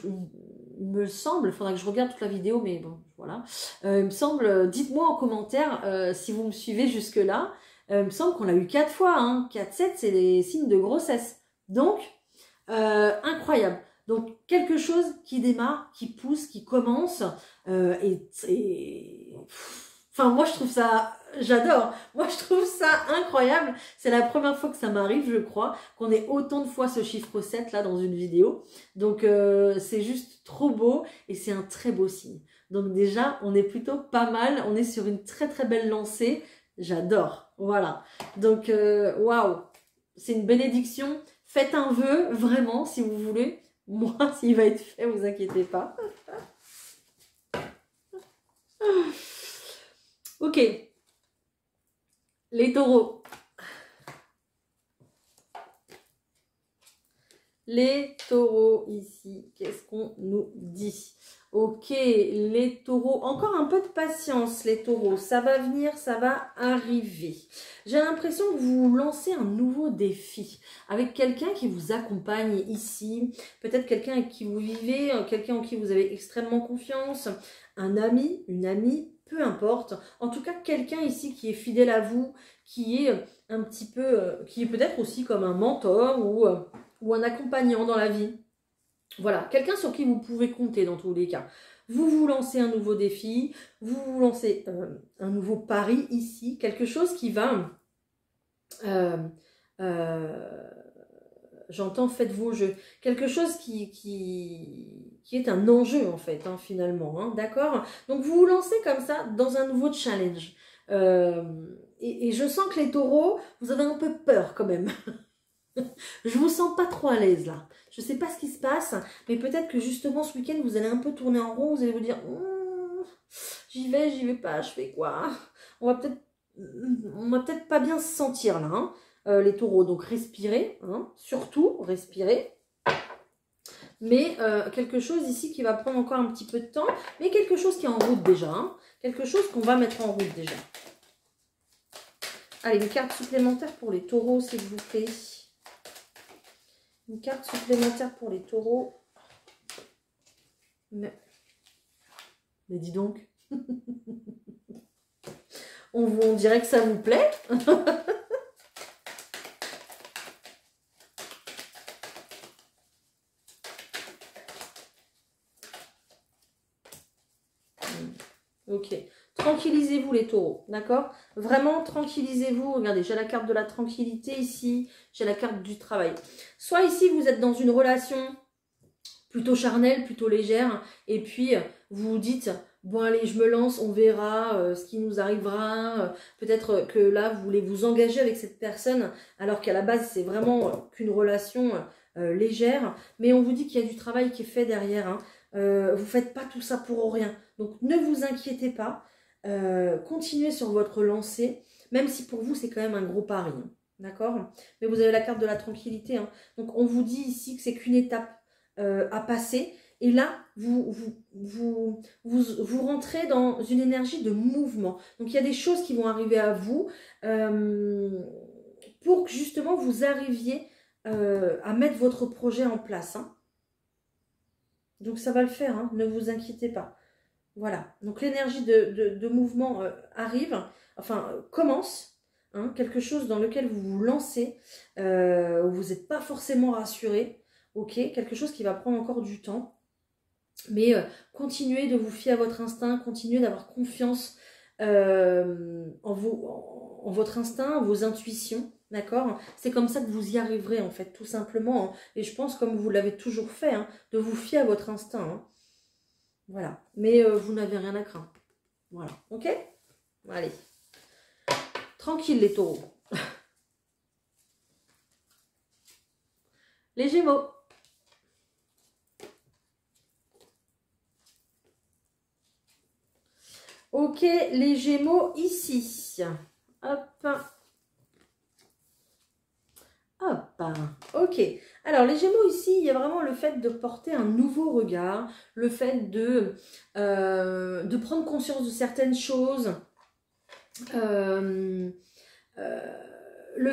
il me semble, il faudra que je regarde toute la vidéo, mais bon, voilà. Il me semble, dites-moi en commentaire si vous me suivez jusque-là, il me semble qu'on l'a eu 4 fois, hein. 4-7, c'est des signes de grossesse. Donc, incroyable. Donc, quelque chose qui démarre, qui pousse, qui commence, enfin, moi, je trouve ça, j'adore. Moi, je trouve ça incroyable. C'est la première fois que ça m'arrive, je crois, qu'on ait autant de fois ce chiffre 7, là, dans une vidéo. Donc, c'est juste trop beau et c'est un très beau signe. Donc, déjà, on est plutôt pas mal. On est sur une très, très belle lancée. J'adore. Voilà. Donc, waouh. C'est une bénédiction. Faites un vœu, vraiment, si vous voulez. Moi, s'il va être fait, vous inquiétez pas. Ok. Les taureaux. Les taureaux, ici, qu'est-ce qu'on nous dit? Ok, les taureaux, encore un peu de patience, les taureaux. Ça va venir, ça va arriver. J'ai l'impression que vous lancez un nouveau défi avec quelqu'un qui vous accompagne ici. Peut-être quelqu'un avec qui vous vivez, quelqu'un en qui vous avez extrêmement confiance. Un ami, une amie, peu importe. En tout cas, quelqu'un ici qui est fidèle à vous, qui est un petit peu, qui est peut-être aussi comme un mentor ou un accompagnant dans la vie. Voilà, quelqu'un sur qui vous pouvez compter dans tous les cas. Vous vous lancez un nouveau défi, vous vous lancez un nouveau pari ici, quelque chose qui va... j'entends, faites vos jeux. Quelque chose qui est un enjeu en fait, hein, finalement. Hein, d'accord? Donc vous vous lancez comme ça dans un nouveau challenge. Et je sens que les taureaux, vous avez un peu peur quand même. Je vous sens pas trop à l'aise là. Je sais pas ce qui se passe, mais peut-être que justement ce week-end vous allez un peu tourner en rond, vous allez vous dire j'y vais pas, je fais quoi? On va peut-être pas bien se sentir là, hein, les taureaux. Donc respirez, hein, surtout respirez. Mais quelque chose ici qui va prendre encore un petit peu de temps, mais quelque chose qui est en route déjà, hein, quelque chose qu'on va mettre en route déjà. Allez, une carte supplémentaire pour les taureaux, s'il vous plaît. Une carte supplémentaire pour les taureaux. Mais dis donc. on dirait que ça vous plaît. Ok. Tranquillisez-vous les taureaux, d'accord? Vraiment, tranquillisez-vous. Regardez, j'ai la carte de la tranquillité ici. J'ai la carte du travail. Soit ici, vous êtes dans une relation plutôt charnelle, plutôt légère. Et puis, vous vous dites, bon allez, je me lance, on verra ce qui nous arrivera. Peut-être que là, vous voulez vous engager avec cette personne, alors qu'à la base, c'est vraiment qu'une relation légère. Mais on vous dit qu'il y a du travail qui est fait derrière. Hein. Vous ne faites pas tout ça pour rien. Donc, ne vous inquiétez pas. Continuez sur votre lancée, même si pour vous c'est quand même un gros pari, hein, d'accord? Mais vous avez la carte de la tranquillité, hein. Donc on vous dit ici que c'est qu'une étape à passer, et là vous rentrez dans une énergie de mouvement. Donc il y a des choses qui vont arriver à vous, pour que justement vous arriviez à mettre votre projet en place. Hein. Donc ça va le faire, hein, ne vous inquiétez pas. Voilà, donc l'énergie de mouvement arrive, enfin commence, hein, quelque chose dans lequel vous vous lancez, où vous n'êtes pas forcément rassuré, ok, quelque chose qui va prendre encore du temps, mais continuez de vous fier à votre instinct, continuez d'avoir confiance en votre instinct, en vos intuitions, d'accord? C'est comme ça que vous y arriverez en fait, tout simplement, hein. Et je pense comme vous l'avez toujours fait, hein, de vous fier à votre instinct, hein. Voilà, mais vous n'avez rien à craindre. Voilà, ok? Allez, tranquille les taureaux. Les Gémeaux. Ok, les Gémeaux ici. Hop. Hop. Ok. Alors, les Gémeaux ici, il y a vraiment le fait de porter un nouveau regard, le fait de prendre conscience de certaines choses, le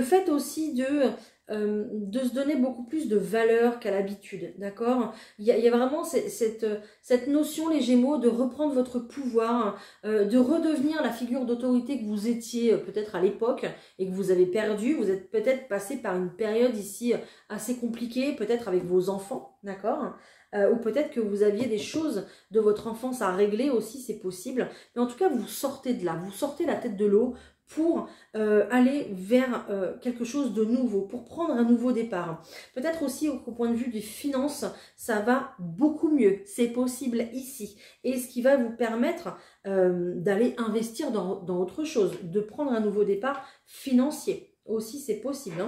fait aussi de se donner beaucoup plus de valeur qu'à l'habitude, d'accord? Il y a vraiment cette notion, les Gémeaux, de reprendre votre pouvoir, de redevenir la figure d'autorité que vous étiez peut-être à l'époque et que vous avez perdu. Vous êtes peut-être passé par une période ici assez compliquée, peut-être avec vos enfants, d'accord? Ou peut-être que vous aviez des choses de votre enfance à régler aussi, c'est possible. Mais en tout cas, vous sortez de là, vous sortez la tête de l'eau pour aller vers quelque chose de nouveau, pour prendre un nouveau départ. Peut-être aussi au point de vue des finances, ça va beaucoup mieux, c'est possible ici. Et ce qui va vous permettre d'aller investir dans autre chose, de prendre un nouveau départ financier. Aussi, c'est possible, hein.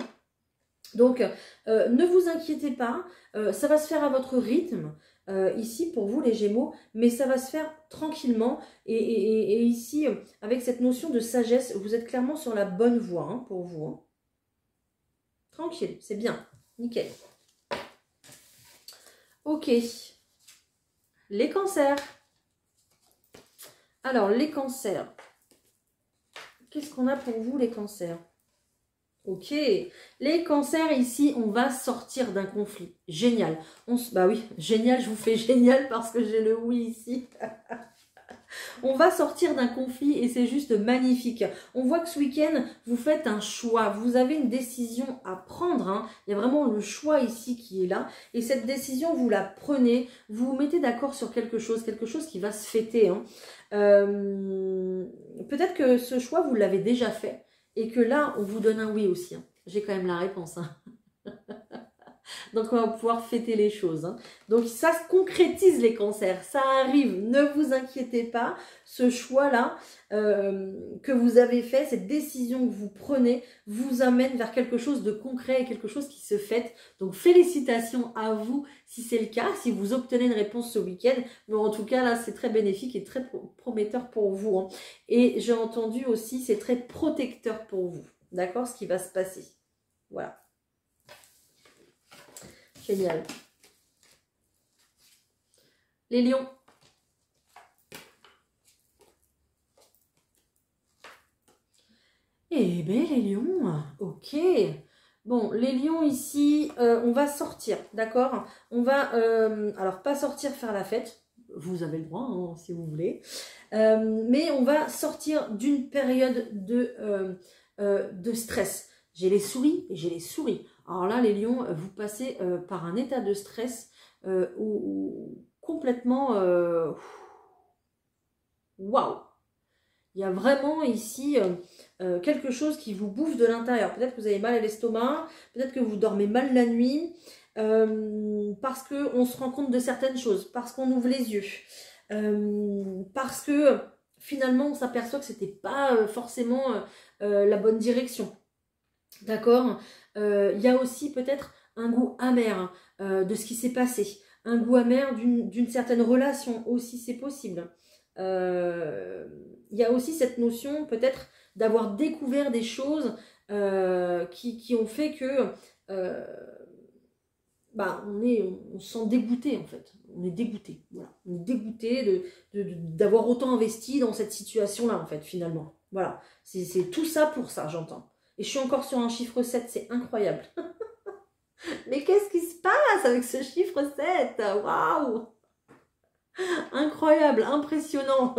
Donc, ne vous inquiétez pas, ça va se faire à votre rythme, ici pour vous les Gémeaux, mais ça va se faire tranquillement. Et ici, avec cette notion de sagesse, vous êtes clairement sur la bonne voie, hein, pour vous. Hein. Tranquille, c'est bien, nickel. Ok, les cancers. Alors, les cancers. Qu'est-ce qu'on a pour vous les cancers ? Ok, les cancers ici, on va sortir d'un conflit. Génial. Bah oui, génial, je vous fais génial parce que j'ai le oui ici. On va sortir d'un conflit et c'est juste magnifique. On voit que ce week-end, vous faites un choix. Vous avez une décision à prendre, hein. Il y a vraiment le choix ici qui est là. Et cette décision, vous la prenez. Vous vous mettez d'accord sur quelque chose qui va se fêter, hein. Peut-être que ce choix, vous l'avez déjà fait. Et que là, on vous donne un oui aussi. Hein. J'ai quand même la réponse. Hein. Donc, on va pouvoir fêter les choses. Hein. Donc, ça se concrétise les cancers. Ça arrive. Ne vous inquiétez pas. Ce choix-là que vous avez fait, cette décision que vous prenez, vous amène vers quelque chose de concret et quelque chose qui se fête. Donc, félicitations à vous si c'est le cas, si vous obtenez une réponse ce week-end. Mais en tout cas, là, c'est très bénéfique et très prometteur pour vous. Hein. Et j'ai entendu aussi, c'est très protecteur pour vous. D'accord, ce qui va se passer. Voilà. Génial. Les lions. Eh bien, les lions, ok. Bon, les lions ici, on va sortir, d'accord? On va, alors pas sortir faire la fête, vous avez le droit, hein, si vous voulez. Mais on va sortir d'une période de stress. J'ai les souris et j'ai les souris. Alors là, les lions, vous passez par un état de stress où complètement... Waouh! Il y a vraiment ici quelque chose qui vous bouffe de l'intérieur. Peut-être que vous avez mal à l'estomac, peut-être que vous dormez mal la nuit, parce qu'on se rend compte de certaines choses, parce qu'on ouvre les yeux, parce que finalement on s'aperçoit que c'était pas forcément la bonne direction. D'accord? Il y a aussi peut-être un goût amer de ce qui s'est passé, un goût amer d'une certaine relation aussi, c'est possible. Il y a aussi cette notion peut-être d'avoir découvert des choses qui ont fait que on se sent dégoûté en fait. On est dégoûté. Voilà. On est dégoûté d'avoir autant investi dans cette situation-là en fait finalement. Voilà. C'est tout ça pour ça, j'entends. Et je suis encore sur un chiffre 7, c'est incroyable. Mais qu'est-ce qui se passe avec ce chiffre 7? Waouh! Incroyable, impressionnant.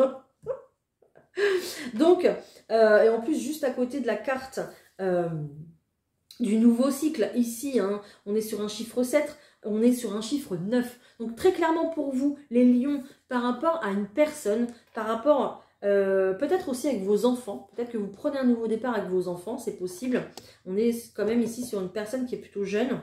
Donc, et en plus, juste à côté de la carte du nouveau cycle, ici, hein, on est sur un chiffre 7, on est sur un chiffre 9. Donc, très clairement pour vous, les lions, par rapport à une personne, par rapport peut-être aussi avec vos enfants, peut-être que vous prenez un nouveau départ avec vos enfants, c'est possible. On est quand même ici sur une personne qui est plutôt jeune.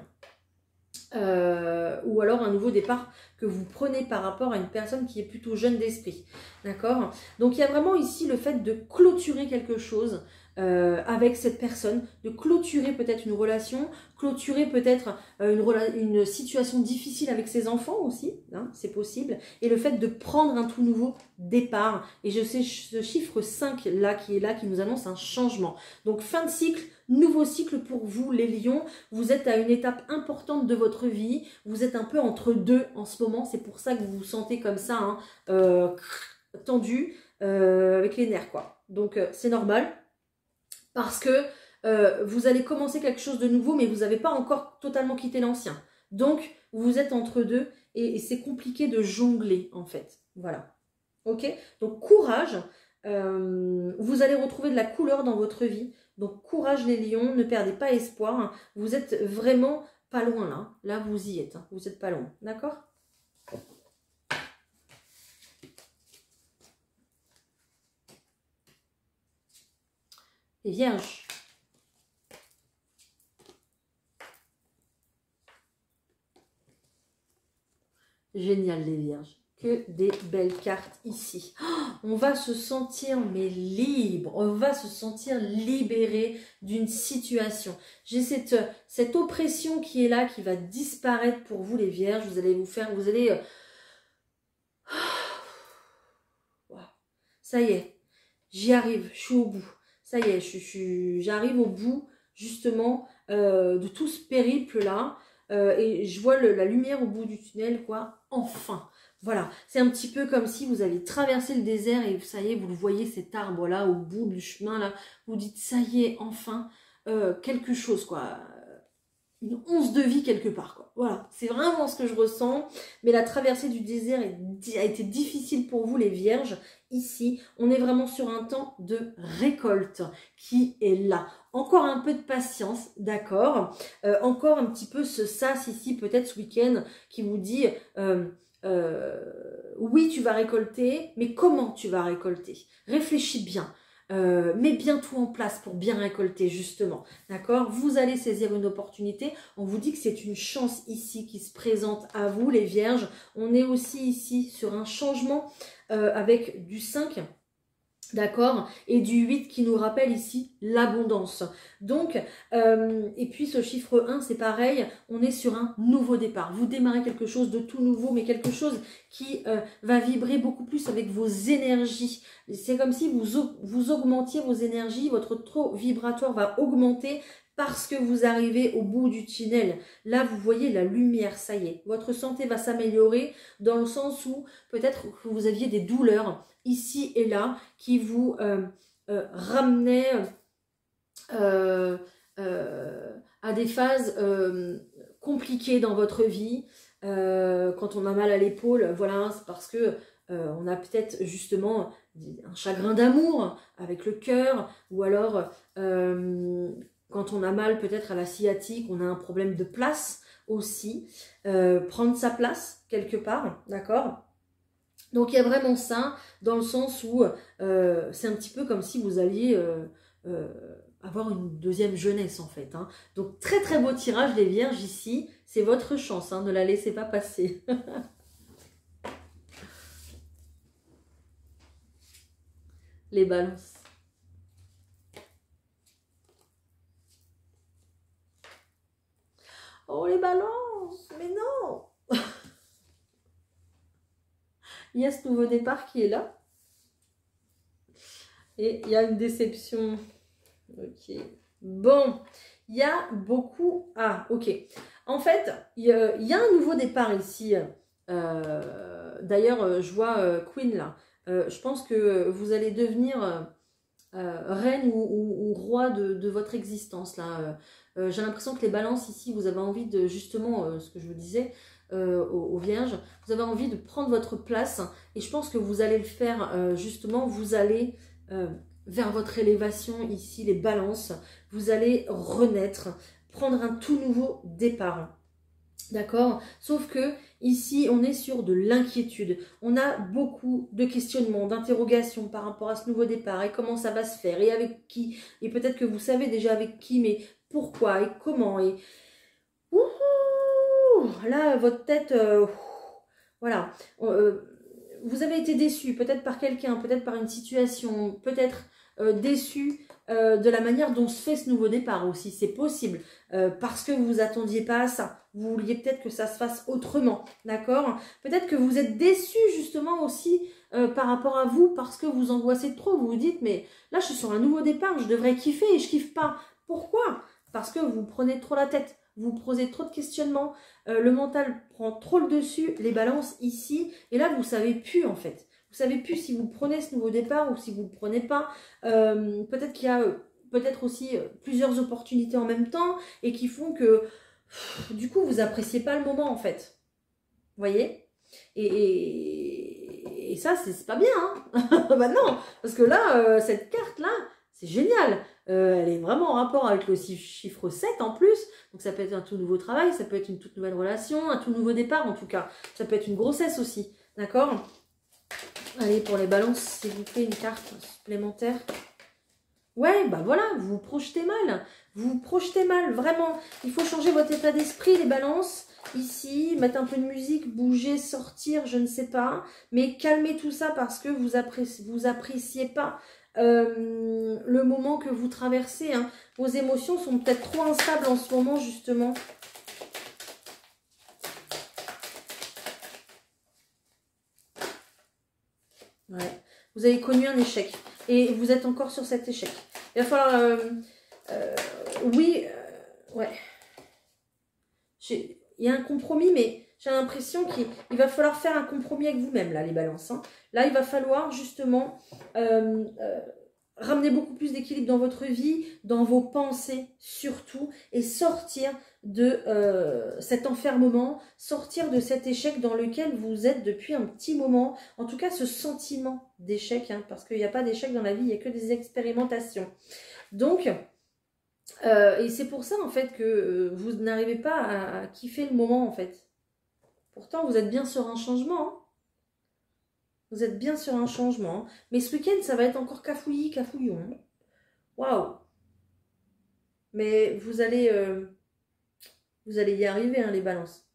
Ou alors un nouveau départ que vous prenez par rapport à une personne qui est plutôt jeune d'esprit. D'accord? Donc il y a vraiment ici le fait de clôturer quelque chose avec cette personne, de clôturer peut-être une relation, clôturer peut-être une situation difficile avec ses enfants aussi, hein, c'est possible, et le fait de prendre un tout nouveau départ. Et je sais ce chiffre 5 là, qui nous annonce un changement. Donc fin de cycle, nouveau cycle pour vous les lions, vous êtes à une étape importante de votre vie, vous êtes un peu entre deux en ce moment, c'est pour ça que vous vous sentez comme ça, hein, tendu, avec les nerfs quoi. Donc c'est normal. Parce que vous allez commencer quelque chose de nouveau, mais vous n'avez pas encore totalement quitté l'ancien. Donc, vous êtes entre deux et c'est compliqué de jongler, en fait. Voilà. Ok? Donc, courage. Vous allez retrouver de la couleur dans votre vie. Donc, courage les lions, ne perdez pas espoir. Hein. Vous êtes vraiment pas loin, là. Là, vous y êtes. Hein. Vous n'êtes pas loin. D'accord? Les vierges. Génial les vierges. Que des belles cartes ici. Oh, on va se sentir mais libre. On va se sentir libéré d'une situation. J'ai cette oppression qui est là, qui va disparaître pour vous les vierges. Vous allez ça y est, j'y arrive, je suis au bout. Ça y est, j'arrive au bout justement de tout ce périple-là. Et je vois la lumière au bout du tunnel, quoi, enfin. Voilà, c'est un petit peu comme si vous aviez traversé le désert et ça y est, vous le voyez cet arbre-là au bout du chemin, là. Vous dites, ça y est, enfin, quelque chose, quoi. Une once de vie quelque part, quoi. Voilà, c'est vraiment ce que je ressens. Mais la traversée du désert a été difficile pour vous, les vierges. Ici, on est vraiment sur un temps de récolte qui est là. Encore un peu de patience, d'accord. Encore un petit peu ce sas ici, peut-être ce week-end, qui vous dit... oui, tu vas récolter, mais comment tu vas récolter? Réfléchis bien. Mets bien tout en place pour bien récolter justement, d'accord? Vous allez saisir une opportunité, on vous dit que c'est une chance ici qui se présente à vous les vierges. On est aussi ici sur un changement avec du 5, d'accord, et du 8 qui nous rappelle ici l'abondance. Donc, et puis ce chiffre 1, c'est pareil, on est sur un nouveau départ. Vous démarrez quelque chose de tout nouveau, mais quelque chose qui va vibrer beaucoup plus avec vos énergies. C'est comme si vous augmentiez vos énergies, votre taux vibratoire va augmenter parce que vous arrivez au bout du tunnel. Là, vous voyez la lumière, ça y est. Votre santé va s'améliorer dans le sens où peut-être que vous aviez des douleurs ici et là qui vous ramenaient à des phases compliquées dans votre vie. Quand on a mal à l'épaule, voilà, c'est parce que on a peut-être justement un chagrin d'amour avec le cœur, ou alors quand on a mal peut-être à la sciatique, on a un problème de place aussi, prendre sa place quelque part, d'accord? Donc il y a vraiment ça, dans le sens où c'est un petit peu comme si vous alliez avoir une deuxième jeunesse en fait. Hein. Donc très très beau tirage les vierges ici, c'est votre chance, hein, ne la laissez pas passer. Les balances. Oh les balances, mais non. Il y a ce nouveau départ qui est là. Et il y a une déception. Ok. Bon, il y a beaucoup... Ah, ok. En fait, il y a un nouveau départ ici. D'ailleurs, je vois Queen là. Je pense que vous allez devenir reine ou roi de votre existence là. J'ai l'impression que les balances ici, vous avez envie de, justement, ce que je vous disais aux vierges, vous avez envie de prendre votre place et je pense que vous allez le faire, justement, vous allez vers votre élévation ici, les balances, vous allez renaître, prendre un tout nouveau départ. D'accord? Sauf que ici, on est sur de l'inquiétude. On a beaucoup de questionnements, d'interrogations par rapport à ce nouveau départ et comment ça va se faire et avec qui. Et peut-être que vous savez déjà avec qui, mais pourquoi et comment. Et là, votre tête, voilà. Vous avez été déçu, peut-être par quelqu'un, peut-être par une situation, peut-être déçu de la manière dont se fait ce nouveau départ aussi. C'est possible, parce que vous vous attendiez pas à ça. Vous vouliez peut-être que ça se fasse autrement, d'accord? Peut-être que vous êtes déçu justement aussi par rapport à vous, parce que vous angoissez trop. Vous vous dites, mais là, je suis sur un nouveau départ, je devrais kiffer et je kiffe pas. Pourquoi? Parce que vous prenez trop la tête. Vous posez trop de questionnements, le mental prend trop le dessus, les balances ici, et là vous savez plus en fait. Vous savez plus si vous prenez ce nouveau départ ou si vous ne le prenez pas. Peut-être qu'il y a peut-être aussi plusieurs opportunités en même temps et qui font que du coup vous appréciez pas le moment en fait. Vous voyez? Et ça c'est pas bien, hein. Bah non, parce que là, cette carte là, c'est génial. Elle est vraiment en rapport avec le chiffre 7 en plus. Donc ça peut être un tout nouveau travail, ça peut être une toute nouvelle relation, un tout nouveau départ en tout cas. Ça peut être une grossesse aussi, d'accord? Allez, pour les balances, s'il vous plaît, une carte supplémentaire. Ouais, bah voilà, vous vous projetez mal. Vous vous projetez mal, vraiment. Il faut changer votre état d'esprit, les balances. Ici, mettre un peu de musique, bouger, sortir, je ne sais pas. Mais calmez tout ça parce que vous appréciez pas le moment que vous traversez. Hein. Vos émotions sont peut-être trop instables en ce moment, justement. Ouais. Vous avez connu un échec. Et vous êtes encore sur cet échec. Il va falloir... oui, ouais. Il y a un compromis, mais j'ai l'impression qu'il va falloir faire un compromis avec vous-même, là, les balances. Hein. Là, il va falloir, justement, ramener beaucoup plus d'équilibre dans votre vie, dans vos pensées, surtout, et sortir de cet enfermement, sortir de cet échec dans lequel vous êtes depuis un petit moment. En tout cas, ce sentiment d'échec, hein, parce qu'il n'y a pas d'échec dans la vie, il n'y a que des expérimentations. Donc... et c'est pour ça en fait que vous n'arrivez pas à kiffer le moment en fait. Pourtant vous êtes bien sur un changement. Hein. Vous êtes bien sur un changement. Hein. Mais ce week-end ça va être encore cafouillis, cafouillon. Waouh. Mais vous allez y arriver hein, les balances.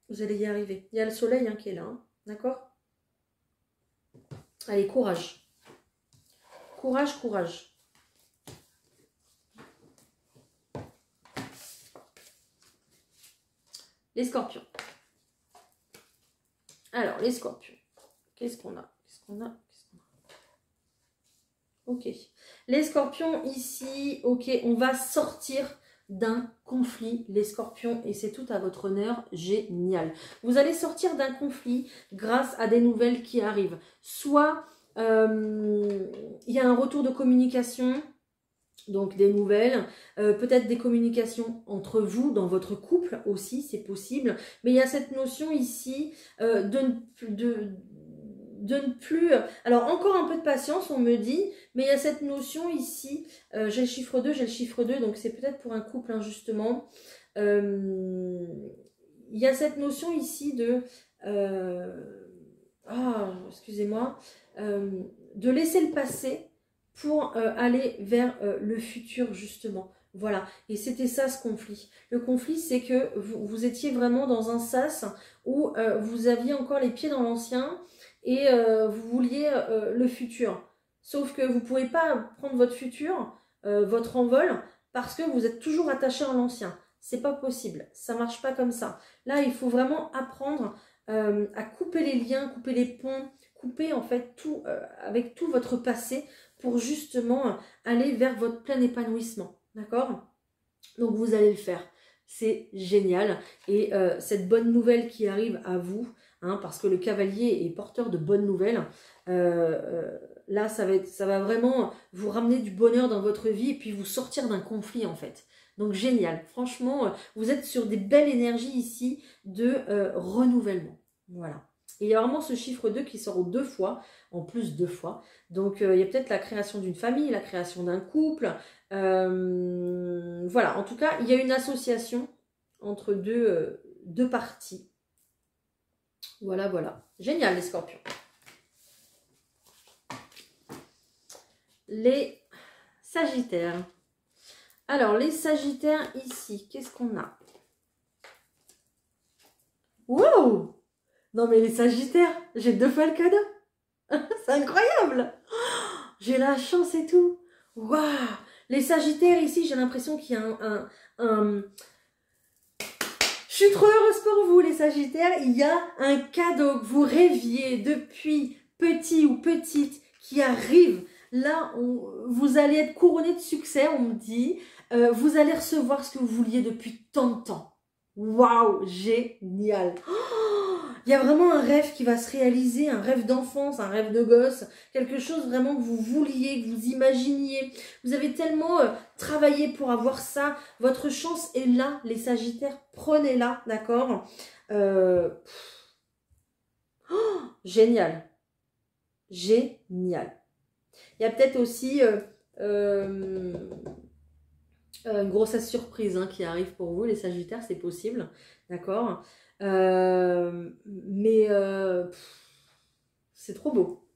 Vous allez y arriver. Il y a le soleil hein, qui est là. Hein. D'accord? Allez, courage. Courage, courage. Les scorpions. Alors, les scorpions. Qu'est-ce qu'on a? Ok. Les scorpions, ici, ok, on va sortir d'un conflit, les scorpions, et c'est tout à votre honneur, génial. Vous allez sortir d'un conflit grâce à des nouvelles qui arrivent. Soit, il y a un retour de communication... Donc des nouvelles, peut-être des communications entre vous, dans votre couple aussi, c'est possible. Mais il y a cette notion ici de ne plus... Alors encore un peu de patience, on me dit, mais il y a cette notion ici, j'ai le chiffre 2, donc c'est peut-être pour un couple, hein, justement. Il y a cette notion ici de... excusez-moi, de laisser le passé pour aller vers le futur, justement. Voilà, et c'était ça ce conflit. Le conflit, c'est que vous étiez vraiment dans un sas où vous aviez encore les pieds dans l'ancien et vous vouliez le futur. Sauf que vous ne pouvez pas prendre votre futur, votre envol, parce que vous êtes toujours attaché à l'ancien. C'est pas possible, ça ne marche pas comme ça. Là, il faut vraiment apprendre à couper les liens, couper les ponts, couper en fait tout avec tout votre passé pour justement aller vers votre plein épanouissement, d'accord? Donc vous allez le faire, c'est génial. Et cette bonne nouvelle qui arrive à vous, hein, parce que le cavalier est porteur de bonnes nouvelles, là, ça va vraiment vous ramener du bonheur dans votre vie et puis vous sortir d'un conflit en fait. Donc génial, franchement, vous êtes sur des belles énergies ici de renouvellement. Voilà. Et il y a vraiment ce chiffre 2 qui sort 2 fois, en plus 2 fois. Donc il y a peut-être la création d'une famille, la création d'un couple. Voilà, en tout cas, il y a une association entre deux parties. Voilà, voilà. Génial les scorpions. Les sagittaires. Alors, les sagittaires ici, qu'est-ce qu'on a? Wow! Non mais les sagittaires, j'ai 2 fois le cadeau. C'est incroyable! J'ai la chance et tout. Waouh! Les sagittaires ici, j'ai l'impression qu'il y a Je suis trop heureuse pour vous les sagittaires. Il y a un cadeau que vous rêviez depuis petit ou petite qui arrive. Là, vous allez être couronné de succès, on me dit. Vous allez recevoir ce que vous vouliez depuis tant de temps. Waouh, génial. Oh, il y a vraiment un rêve qui va se réaliser, un rêve d'enfance, un rêve de gosse, quelque chose vraiment que vous vouliez, que vous imaginiez. Vous avez tellement travaillé pour avoir ça. Votre chance est là, les sagittaires, prenez-la, d'accord? Oh, génial. Génial. Il y a peut-être aussi une grossesse surprise qui arrive pour vous, les sagittaires, c'est possible, d'accord? Mais c'est trop beau.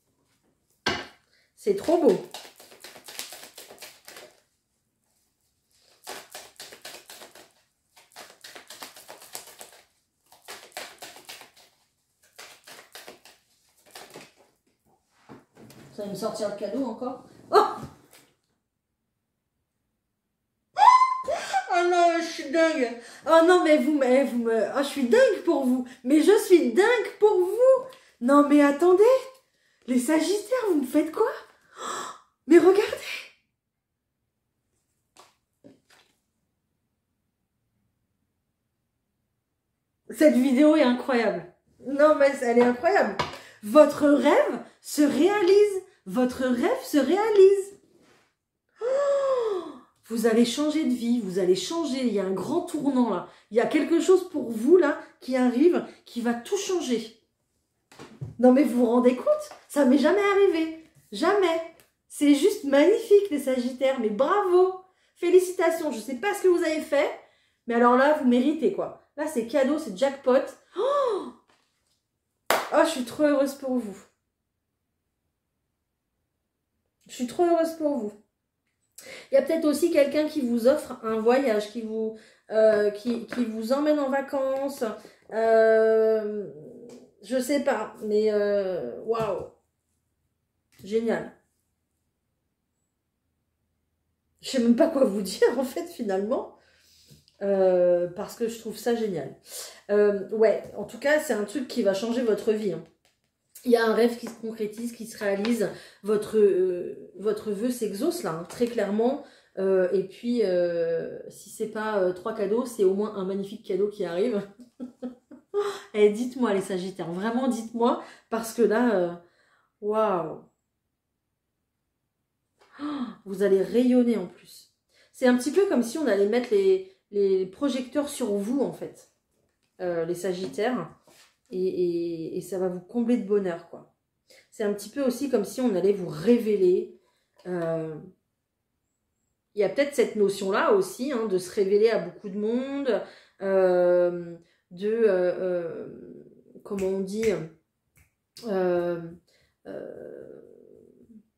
C'est trop beau. Ça va me sortir le cadeau encore. Oh! Oh non, je suis dingue. Oh non, mais vous me... Oh, je suis dingue pour vous. Mais je suis dingue pour vous. Non, mais attendez. Les sagittaires, vous me faites quoi? Oh, mais regardez. Cette vidéo est incroyable. Non, mais elle est incroyable. Votre rêve se réalise. Votre rêve se réalise. Vous allez changer de vie, vous allez changer, il y a un grand tournant là. Il y a quelque chose pour vous là qui arrive, qui va tout changer. Non mais vous vous rendez compte? Ça m'est jamais arrivé. Jamais. C'est juste magnifique les sagittaires, mais bravo. Félicitations, je ne sais pas ce que vous avez fait, mais alors là, vous méritez quoi. Là, c'est cadeau, c'est jackpot. Oh, je suis trop heureuse pour vous. Je suis trop heureuse pour vous. Il y a peut-être aussi quelqu'un qui vous offre un voyage, qui vous emmène en vacances. Je sais pas, mais waouh, génial. Je sais même pas quoi vous dire en fait finalement, parce que je trouve ça génial. Ouais, en tout cas, c'est un truc qui va changer votre vie. Il y a un rêve qui se concrétise, qui se réalise. Votre vœu s'exauce là, très clairement. Et puis, si c'est pas 3 cadeaux, c'est au moins un magnifique cadeau qui arrive. Et dites-moi les sagittaires, vraiment dites-moi, parce que là, waouh, vous allez rayonner en plus. C'est un petit peu comme si on allait mettre les projecteurs sur vous en fait, les sagittaires. Et ça va vous combler de bonheur, quoi. C'est un petit peu aussi comme si on allait vous révéler. Il y a peut-être cette notion-là aussi, de se révéler à beaucoup de monde, comment on dit,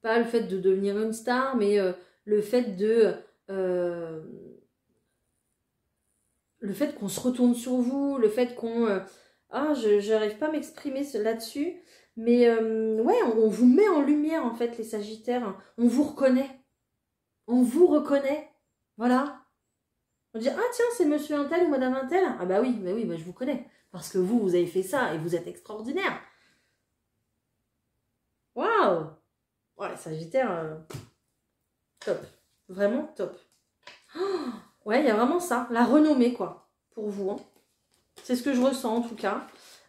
pas le fait de devenir une star, mais le fait qu'on se retourne sur vous, le fait qu'on... je n'arrive pas à m'exprimer là-dessus. Mais ouais, on vous met en lumière, en fait, les sagittaires. On vous reconnaît. On vous reconnaît. Voilà. On dit, ah tiens, c'est monsieur un tel ou madame un tel. Ah bah oui, bah, je vous connais. Parce que vous avez fait ça et vous êtes extraordinaire. Waouh. Ouais, les sagittaires, top. Vraiment top. Oh, ouais, il y a vraiment ça. La renommée, quoi, pour vous. C'est ce que je ressens, en tout cas.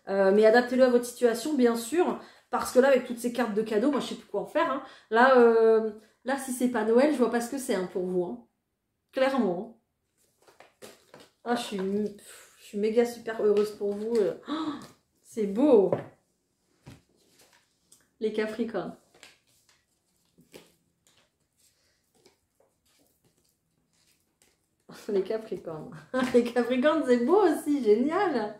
Mais adaptez-le à votre situation, bien sûr, Parce que là, avec toutes ces cartes de cadeaux, moi, je sais plus quoi en faire. Hein. Là, si c'est pas Noël, je vois pas ce que c'est hein, pour vous. Hein. Clairement. Ah, je suis méga super heureuse pour vous. Oh, c'est beau. Les Capricornes. Les Capricornes. Les Capricornes, c'est beau aussi, génial.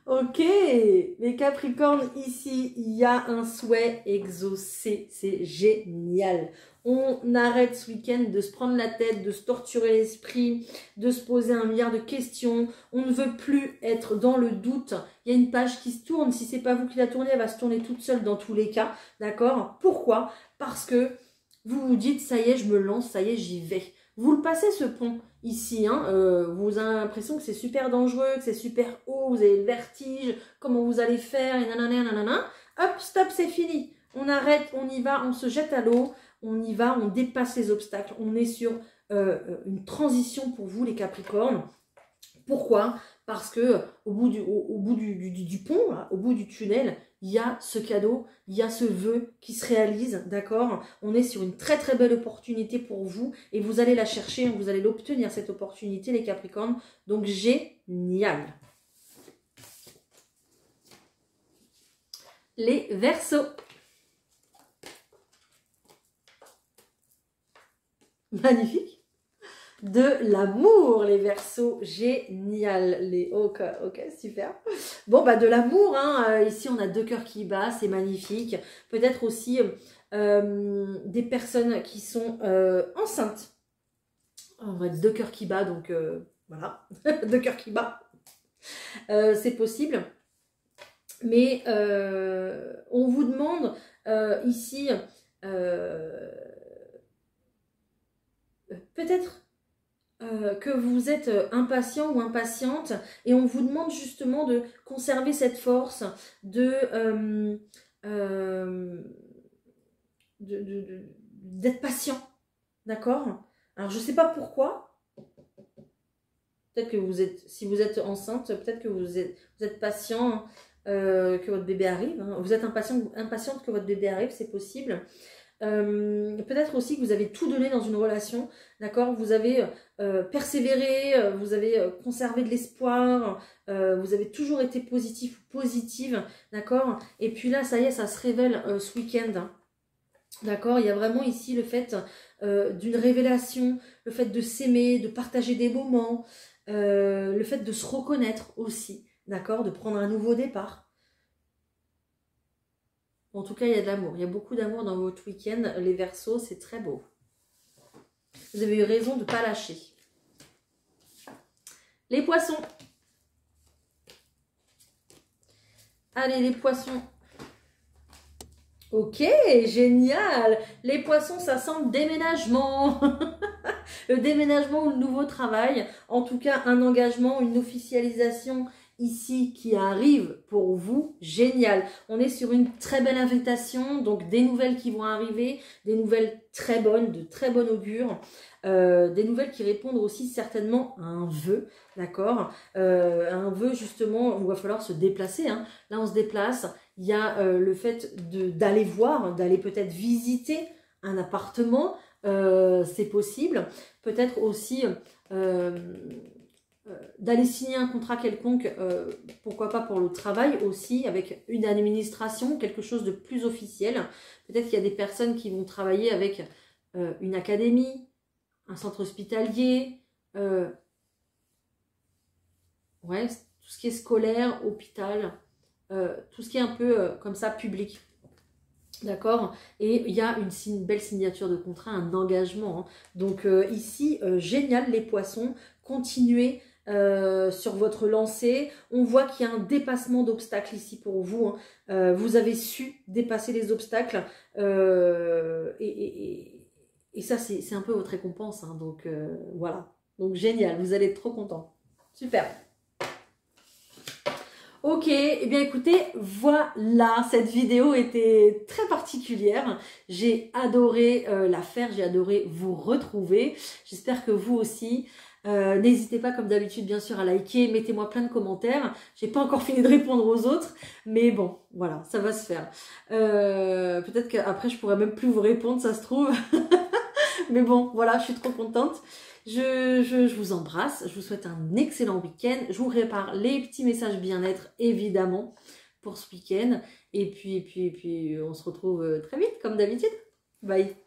Ok, les Capricornes, ici, il y a un souhait exaucé. C'est génial. On arrête ce week-end de se prendre la tête, de se torturer l'esprit, de se poser un milliard de questions. On ne veut plus être dans le doute. Il y a une page qui se tourne. Si c'est pas vous qui la tournez, elle va se tourner toute seule dans tous les cas. D'accord? Pourquoi? Parce que vous vous dites, ça y est, je me lance, ça y est, j'y vais. Vous le passez ce pont ici, hein, vous avez l'impression que c'est super dangereux, que c'est super haut, vous avez le vertige, comment vous allez faire, et nanana, nanana. Hop, stop, c'est fini. On arrête, on y va, on se jette à l'eau, on y va, on dépasse les obstacles. On est sur une transition pour vous, les Capricornes. Pourquoi? Parce que au bout du pont, là, au bout du tunnel, il y a ce cadeau, il y a ce vœu qui se réalise, d'accord? On est sur une très très belle opportunité pour vous et vous allez la chercher, vous allez l'obtenir cette opportunité, les Capricornes. Donc génial. Les Verseaux. Magnifique. De l'amour, les Verseaux, génial. Ok, super. Bon, bah de l'amour, hein. Ici on a 2 cœurs qui battent, c'est magnifique. Peut-être aussi des personnes qui sont enceintes. On va dire 2 cœurs qui battent, donc voilà, 2 cœurs qui battent. C'est possible. Mais on vous demande ici peut-être que vous êtes impatient ou impatiente et on vous demande justement de conserver cette force, d'être patient, d'accord? Alors je sais pas pourquoi, peut-être que vous êtes, si vous êtes enceinte, peut-être que vous êtes patient que votre bébé arrive, hein. Vous êtes impatiente que votre bébé arrive, c'est possible. Peut-être aussi que vous avez tout donné dans une relation, d'accord? Vous avez persévéré, vous avez conservé de l'espoir, vous avez toujours été positif ou positive, d'accord? Et puis là, ça y est, ça se révèle ce week-end, hein. D'accord? Il y a vraiment ici le fait d'une révélation, le fait de s'aimer, de partager des moments, le fait de se reconnaître aussi, d'accord? De prendre un nouveau départ. En tout cas, il y a de l'amour. Il y a beaucoup d'amour dans votre week-end. Les Verseaux, c'est très beau. Vous avez eu raison de ne pas lâcher. Les Poissons. Allez, les Poissons. Ok, génial. Les Poissons, ça sent le déménagement. Le déménagement ou le nouveau travail. En tout cas, un engagement, une officialisation ici qui arrive pour vous, génial. On est sur une très belle invitation, donc des nouvelles qui vont arriver, des nouvelles très bonnes, de très bon augure, des nouvelles qui répondent aussi certainement à un vœu, d'accord, un vœu justement où il va falloir se déplacer, hein. Là on se déplace, il y a le fait d'aller voir, d'aller peut-être visiter un appartement, c'est possible, peut-être aussi d'aller signer un contrat quelconque, pourquoi pas pour le travail aussi, avec une administration, quelque chose de plus officiel. Peut-être qu'il y a des personnes qui vont travailler avec une académie, un centre hospitalier, ouais, tout ce qui est scolaire, hôpital, tout ce qui est un peu comme ça public. D'accord? Et il y a une belle signature de contrat, un engagement, hein. Donc ici, génial les Poissons, continuez sur votre lancée. On voit qu'il y a un dépassement d'obstacles ici pour vous, hein. Vous avez su dépasser les obstacles et ça c'est un peu votre récompense, hein. Donc voilà, donc génial, vous allez être trop content. Super. Ok, eh bien écoutez, voilà, cette vidéo était très particulière. J'ai adoré la faire, j'ai adoré vous retrouver. J'espère que vous aussi. N'hésitez pas comme d'habitude bien sûr à liker, mettez-moi plein de commentaires. J'ai pas encore fini de répondre aux autres, mais bon, voilà, ça va se faire. Peut-être qu'après je pourrais même plus vous répondre, ça se trouve. Mais bon, voilà, je suis trop contente. Je vous embrasse, je vous souhaite un excellent week-end. Je vous répare les petits messages bien-être, évidemment, pour ce week-end. Et puis, on se retrouve très vite, comme d'habitude. Bye!